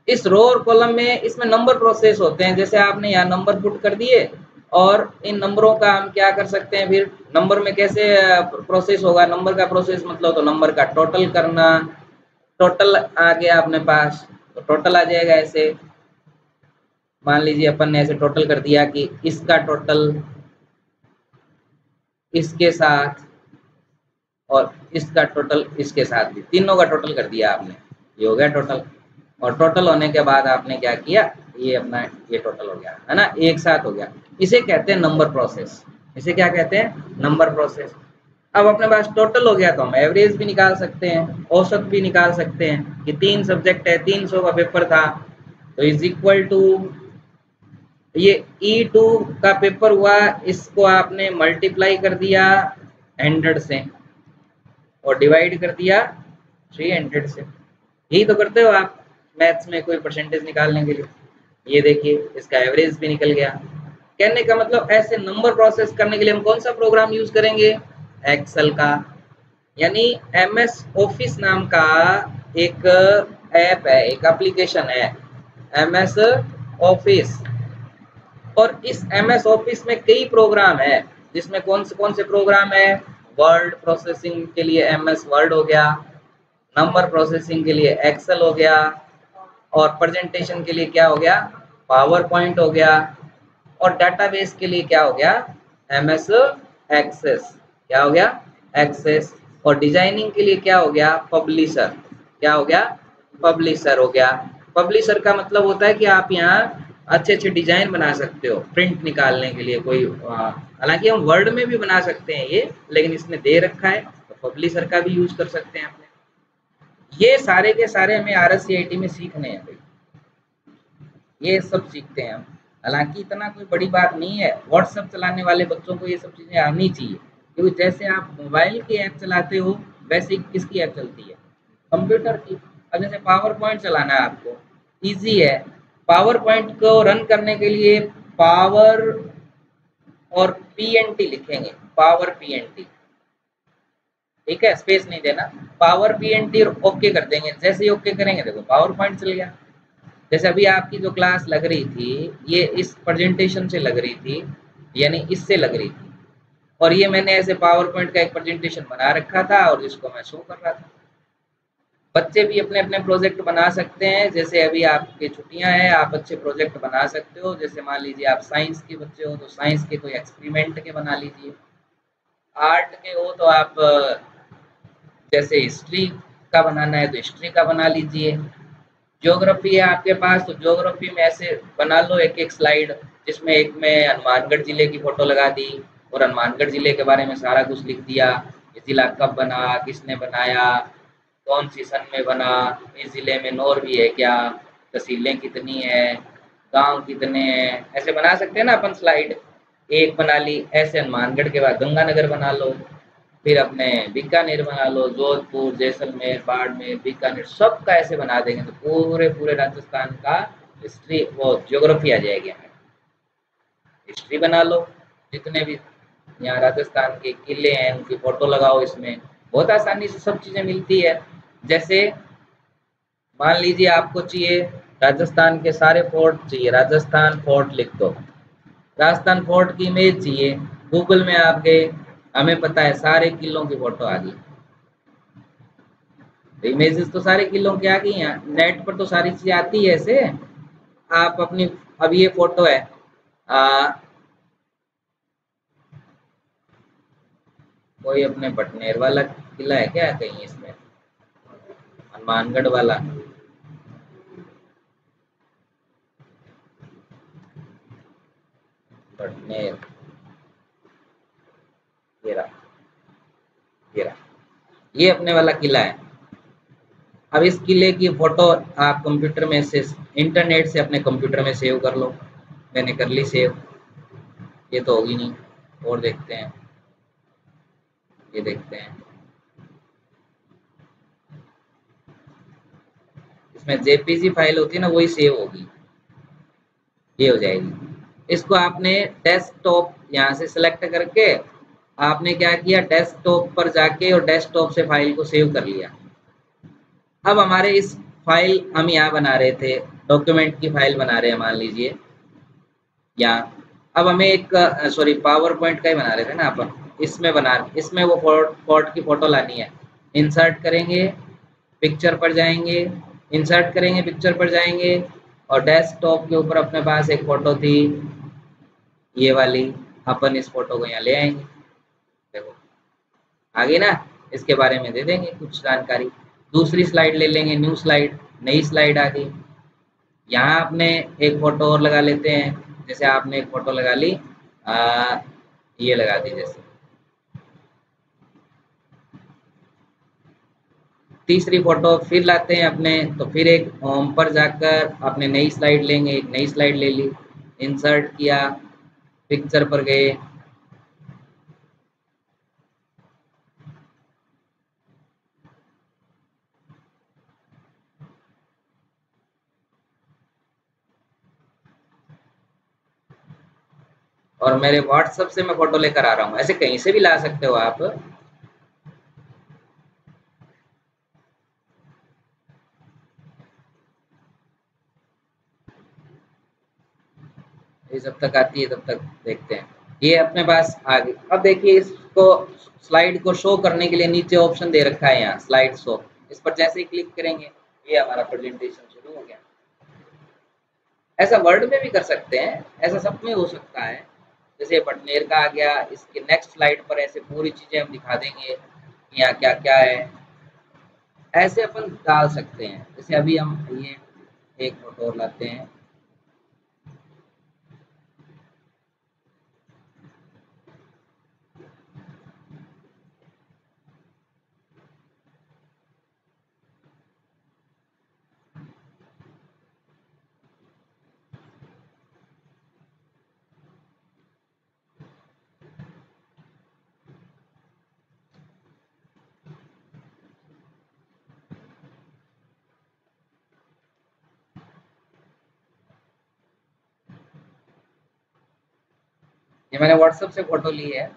Speaker 1: इस रो और कॉलम में इसमें नंबर प्रोसेस होते हैं। जैसे आपने यहाँ नंबर पुट कर दिए और इन नंबरों का हम क्या कर सकते हैं, फिर नंबर में कैसे प्रोसेस होगा? नंबर का प्रोसेस मतलब तो नंबर का टोटल करना। टोटल आ गया अपने पास तो टोटल आ जाएगा ऐसे। मान लीजिए अपन ने ऐसे टोटल कर दिया कि इसका टोटल इसके साथ और इसका टोटल इसके साथ भी, तीनों का टोटल कर दिया आपने, ये हो गया टोटल। और टोटल होने के बाद आपने क्या किया, ये अपना ये टोटल हो गया, है ना, एक साथ हो गया। इसे कहते हैं नंबर प्रोसेस। इसे क्या कहते हैं, नंबर प्रोसेस। अब अपने पास टोटल हो गया तो हम एवरेज भी निकाल सकते हैं, औसत भी निकाल सकते हैं कि 3 सब्जेक्ट है, 300 का पेपर था, तो इज इक्वल टू ये E2 का पेपर हुआ, इसको आपने मल्टीप्लाई कर दिया 100 से और डिवाइड कर दिया 300 से। यही तो करते हो आप मैथ्स में कोई परसेंटेज निकालने के लिए। ये देखिए इसका एवरेज भी निकल गया। कहने का मतलब ऐसे नंबर प्रोसेस करने के लिए हम कौन सा प्रोग्राम यूज करेंगे, एक्सेल का, यानी एमएस ऑफिस नाम का एक ऐप है, एक एप्लीकेशन है एमएस ऑफिस। और इस एमएस ऑफिस में कई प्रोग्राम है, जिसमें कौन से प्रोग्राम है, वर्ड प्रोसेसिंग के लिए एमएस वर्ड हो गया, नंबर प्रोसेसिंग के लिए एक्सेल हो गया, और प्रेजेंटेशन के लिए क्या हो गया, पावर पॉइंट हो गया, और डाटाबेस के लिए क्या हो गया, एमएस एक्सेस। क्या हो गया, एक्सेस। और डिजाइनिंग के लिए क्या हो गया, पब्लिशर। क्या हो गया, पब्लिशर हो गया। पब्लिशर का मतलब होता है कि आप यहाँ अच्छे अच्छे डिजाइन बना सकते हो प्रिंट निकालने के लिए कोई, हालांकि हम वर्ड में भी बना सकते हैं ये, लेकिन इसने दे रखा है तो पब्लिशर का भी यूज कर सकते हैं अपने। ये सारे के सारे हमें RSCIT में सीखने हैं भाई, ये सब सीखते हैं हम। हालांकि इतना कोई बड़ी बात नहीं है, व्हाट्सएप चलाने वाले बच्चों को ये सब चीज़ें आनी चाहिए, क्योंकि जैसे आप मोबाइल की ऐप चलाते हो वैसे किसकी ऐप चलती है, कंप्यूटर की। अब जैसे पावर पॉइंट चलाना है आपको, ईजी है। पावर पॉइंट को रन करने के लिए पावर और PNT लिखेंगे, पावर PNT, ठीक है, स्पेस नहीं देना, पावर PNT और ओके कर देंगे। जैसे ही ओके करेंगे देखो पावर पॉइंट चल गया। जैसे अभी आपकी जो क्लास लग रही थी ये इस प्रेजेंटेशन से लग रही थी, यानी इससे लग रही थी, और ये मैंने ऐसे पावर पॉइंट का एक प्रेजेंटेशन बना रखा था और जिसको मैं शो कर रहा था। बच्चे भी अपने अपने प्रोजेक्ट बना सकते हैं, जैसे अभी आपकी छुट्टियां हैं, आप अच्छे प्रोजेक्ट बना सकते हो। जैसे मान लीजिए आप साइंस के बच्चे हो तो साइंस के कोई एक्सपेरिमेंट के बना लीजिए, आर्ट के हो तो आप जैसे हिस्ट्री का बनाना है तो हिस्ट्री का बना लीजिए, ज्योग्राफी है आपके पास तो ज्योग्राफी में ऐसे बना लो एक एक स्लाइड, जिसमें एक में हनुमानगढ़ जिले की फोटो लगा दी और हनुमानगढ़ जिले के बारे में सारा कुछ लिख दिया, ये जिला कब बना, किसने बनाया, कौन सी सन में बना, इस जिले में नौर भी है क्या, तहसीलें कितनी है, गांव कितने हैं, ऐसे बना सकते हैं ना अपन स्लाइड। एक बना ली, ऐसे हनुमानगढ़ के बाद गंगानगर बना लो, फिर अपने बीकानेर बना लो, जोधपुर, जैसलमेर, बाड़मेर, बीकानेर, सब का ऐसे बना देंगे तो पूरे पूरे राजस्थान का हिस्ट्री वो ज्योग्राफी आ जाएगी हमें। हिस्ट्री बना लो, जितने भी यहाँ राजस्थान के किले हैं उनकी फोटो लगाओ इसमें, बहुत आसानी से सब चीज़ें मिलती है। जैसे मान लीजिए आपको चाहिए राजस्थान के सारे फोर्ट चाहिए, राजस्थान फोर्ट लिख दो, राजस्थान फोर्ट की इमेज चाहिए, गूगल में आप गए, हमें पता है सारे किलों की फोटो आ गई, तो इमेजेस तो सारे किलों की आ गई हैं, नेट पर तो सारी चीज़ें आती है ऐसे। आप अपनी, अब ये फोटो है कोई अपने बटनेर वाला किला है क्या कहीं इसमें, हनुमानगढ़ वाला, बटनेर, ये रहा, ये रहा, ये अपने वाला किला है। अब इस किले की फोटो आप कंप्यूटर में से, इंटरनेट से अपने कंप्यूटर में सेव कर लो। मैंने कर ली सेव, ये तो होगी नहीं, और देखते हैं, ये देखते हैं, इसमें जेपीजी फाइल होती है ना वही सेव होगी, ये हो जाएगी। इसको आपने डेस्कटॉप यहाँ से सिलेक्ट करके आपने क्या किया, डेस्कटॉप पर जाके और डेस्कटॉप से फाइल को सेव कर लिया। अब हमारे इस फाइल हम यहाँ बना रहे थे, डॉक्यूमेंट की फाइल बना रहे हैं मान लीजिए यहाँ। अब हमें एक सॉरी पावर पॉइंट का ही बना रहे थे ना अपन, इसमें बना, इसमें वो फोर्ट की फोटो लानी है। इंसर्ट करेंगे, पिक्चर पर जाएंगे, इंसर्ट करेंगे, पिक्चर पर जाएंगे, और डेस्कटॉप के ऊपर अपने पास एक फ़ोटो थी ये वाली, अपन इस फ़ोटो को यहाँ ले आएंगे, देखो आ गई ना। इसके बारे में दे देंगे कुछ जानकारी, दूसरी स्लाइड ले लेंगे, न्यू स्लाइड, नई स्लाइड आ गई। यहाँ आपने एक फोटो और लगा लेते हैं, जैसे आपने एक फोटो लगा ली, ये लगा दी जैसे। तीसरी फोटो फिर लाते हैं अपने, तो फिर एक होम पर जाकर अपने नई स्लाइड लेंगे, एक नई स्लाइड ले ली, इंसर्ट किया, पिक्चर पर गए, और मेरे व्हाट्सएप से मैं फोटो लेकर आ रहा हूँ। ऐसे कहीं से भी ला सकते हो आप। ये जब तक आती है तब तक देखते हैं। ये अपने पास आ गई। अब देखिए, इसको स्लाइड को शो करने के लिए नीचे ऑप्शन दे रखा है यहाँ स्लाइड शो। इस पर जैसे ही क्लिक करेंगे ये हमारा प्रेजेंटेशन शुरू हो गया। ऐसा वर्ड में भी कर सकते हैं, ऐसा सब में हो सकता है। जैसे बटनेर का आ गया, इसके नेक्स्ट स्लाइड पर ऐसे पूरी चीजें हम दिखा देंगे कि यहाँ क्या क्या है। ऐसे अपन डाल सकते हैं। जैसे अभी हम ये एक फोटो और लाते हैं। ये मैंने व्हाट्सएप से फोटो ली है,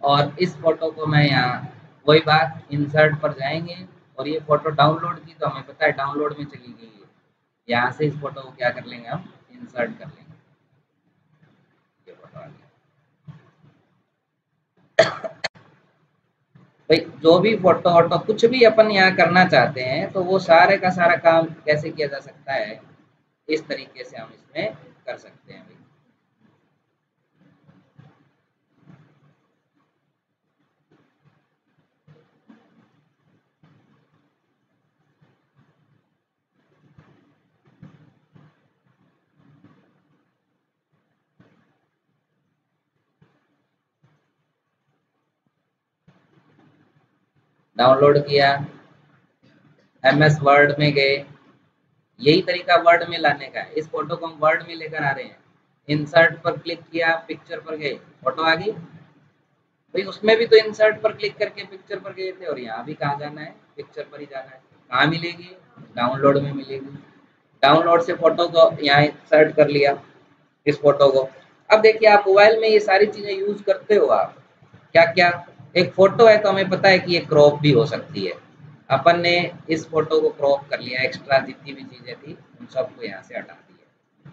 Speaker 1: और इस फोटो को मैं यहाँ वही बात इंसर्ट पर जाएंगे, और ये फोटो डाउनलोड की तो हमें पता है डाउनलोड में चली गई है। यहाँ से इस फोटो को क्या कर लेंगे, हम इंसर्ट कर लेंगे। ये फोटो आ गया भाई। जो भी फोटो वोटो कुछ भी अपन यहाँ करना चाहते हैं, तो वो सारे का सारा काम कैसे किया जा सकता है, इस तरीके से हम इसमें कर सकते हैं भाई। डाउनलोड किया, MS वर्ड में गए, यही तरीका वर्ड में लाने का है। इस फोटो को हम वर्ड में लेकर आ रहे हैं। इंसर्ट पर क्लिक किया, पिक्चर पर गए, फोटो आ गई भाई। उसमें भी तो इंसर्ट पर क्लिक करके पिक्चर पर गए थे, और यहाँ भी कहाँ जाना है, पिक्चर पर ही जाना है। कहाँ मिलेगी, डाउनलोड में मिलेगी। डाउनलोड से फोटो को यहाँ इंसर्ट कर लिया, इस फोटो को। अब देखिए, आप मोबाइल में ये सारी चीजें यूज करते हो आप। क्या क्या, एक फोटो है तो हमें पता है कि ये क्रॉप भी हो सकती है। अपन ने इस फोटो को क्रॉप कर लिया, एक्स्ट्रा जितनी भी चीजें थी उन सबको यहाँ से हटा दिया।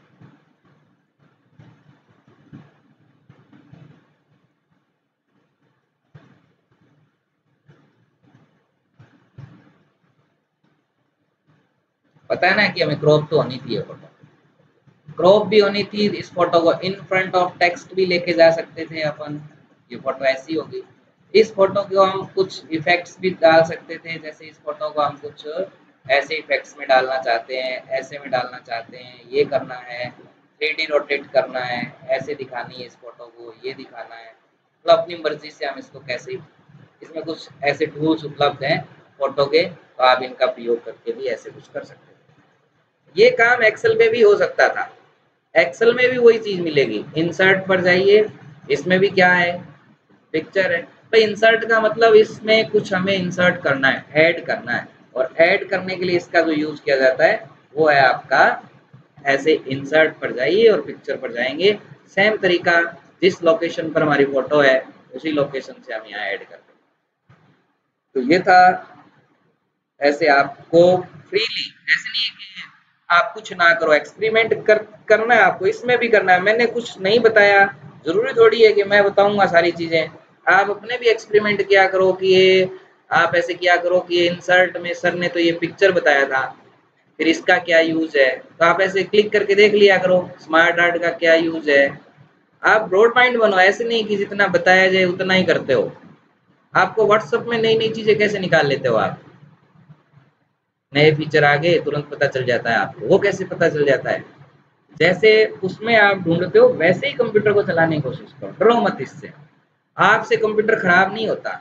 Speaker 1: पता है ना कि हमें क्रॉप तो होनी थी ये फोटो, क्रॉप भी होनी थी। इस फोटो को इन फ्रंट ऑफ टेक्स्ट भी लेके जा सकते थे अपन। ये फोटो ऐसी होगी। इस फोटो को हम कुछ इफेक्ट्स भी डाल सकते थे। जैसे इस फोटो को हम कुछ ऐसे इफेक्ट्स में डालना चाहते हैं, ऐसे में डालना चाहते हैं, ये करना है, 3D रोटेट करना है, ऐसे दिखानी है इस फोटो को, ये दिखाना है। मतलब अपनी मर्जी से हम इसको कैसे, इसमें कुछ ऐसे टूल्स उपलब्ध हैं फोटो के, तो आप इनका प्रयोग करके भी ऐसे कुछ कर सकते हैं। ये काम एक्सेल में भी हो सकता था। एक्सेल में भी वही चीज मिलेगी। इंसर्ट पर जाइए, इसमें भी क्या है, पिक्चर है भाई। इंसर्ट का मतलब इसमें कुछ हमें इंसर्ट करना है, ऐड करना है, और ऐड करने के लिए इसका जो यूज किया जाता है वो है आपका, ऐसे इंसर्ट पर जाइए और पिक्चर पर जाएंगे। सेम तरीका, जिस लोकेशन पर हमारी फोटो है उसी लोकेशन से हम यहाँ ऐड करते हैं। तो ये था, ऐसे आपको फ्रीली, ऐसे नहीं है कि आप कुछ ना करो, एक्सपेरिमेंट करना है आपको, इसमें भी करना है। मैंने कुछ नहीं बताया, जरूरी थोड़ी है कि मैं बताऊंगा सारी चीजें। आप अपने भी एक्सपेरिमेंट किया करो कि ये, आप ऐसे किया करो कि ये इंसर्ट में सर ने तो ये पिक्चर बताया था, फिर इसका क्या यूज है, तो आप ऐसे क्लिक करके देख लिया करो स्मार्ट आर्ट का क्या यूज है। आप ब्रॉड माइंड बनो, ऐसे नहीं कि जितना बताया जाए उतना ही करते हो। आपको व्हाट्सएप में नई नई चीजें कैसे निकाल लेते हो आप। नए फीचर आ गए तुरंत पता चल जाता है आपको। वो कैसे पता चल जाता है? जैसे उसमें आप ढूंढते हो वैसे ही कंप्यूटर को चलाने की कोशिश करो, डरो मत इससे। आपसे कंप्यूटर खराब नहीं होता,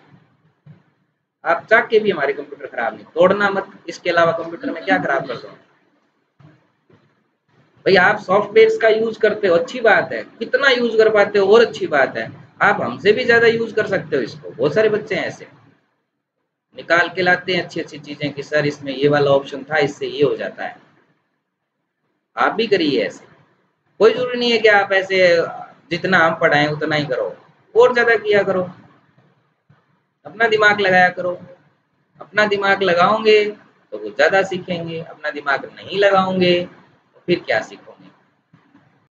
Speaker 1: आप चाह के भी हमारे कंप्यूटर खराब नहीं, तोड़ना मत, इसके अलावा कंप्यूटर में क्या खराब कर दो भाई। आप सॉफ्टवेयर का यूज करते हो अच्छी बात है, कितना यूज कर पाते हो और अच्छी बात है। आप हमसे भी ज्यादा यूज कर सकते हो इसको, बहुत सारे बच्चे हैं ऐसे निकाल के लाते हैं अच्छी अच्छी चीजें कि सर इसमें ये वाला ऑप्शन था, इससे ये हो जाता है। आप भी करिए ऐसे, कोई जरूरी नहीं है कि आप ऐसे जितना हम पढ़ाएं उतना ही करो, और ज्यादा किया करो, अपना दिमाग लगाया करो। अपना दिमाग लगाओगे तो वो ज्यादा सीखेंगे, अपना दिमाग नहीं लगाओगे तो फिर क्या सीखोगे।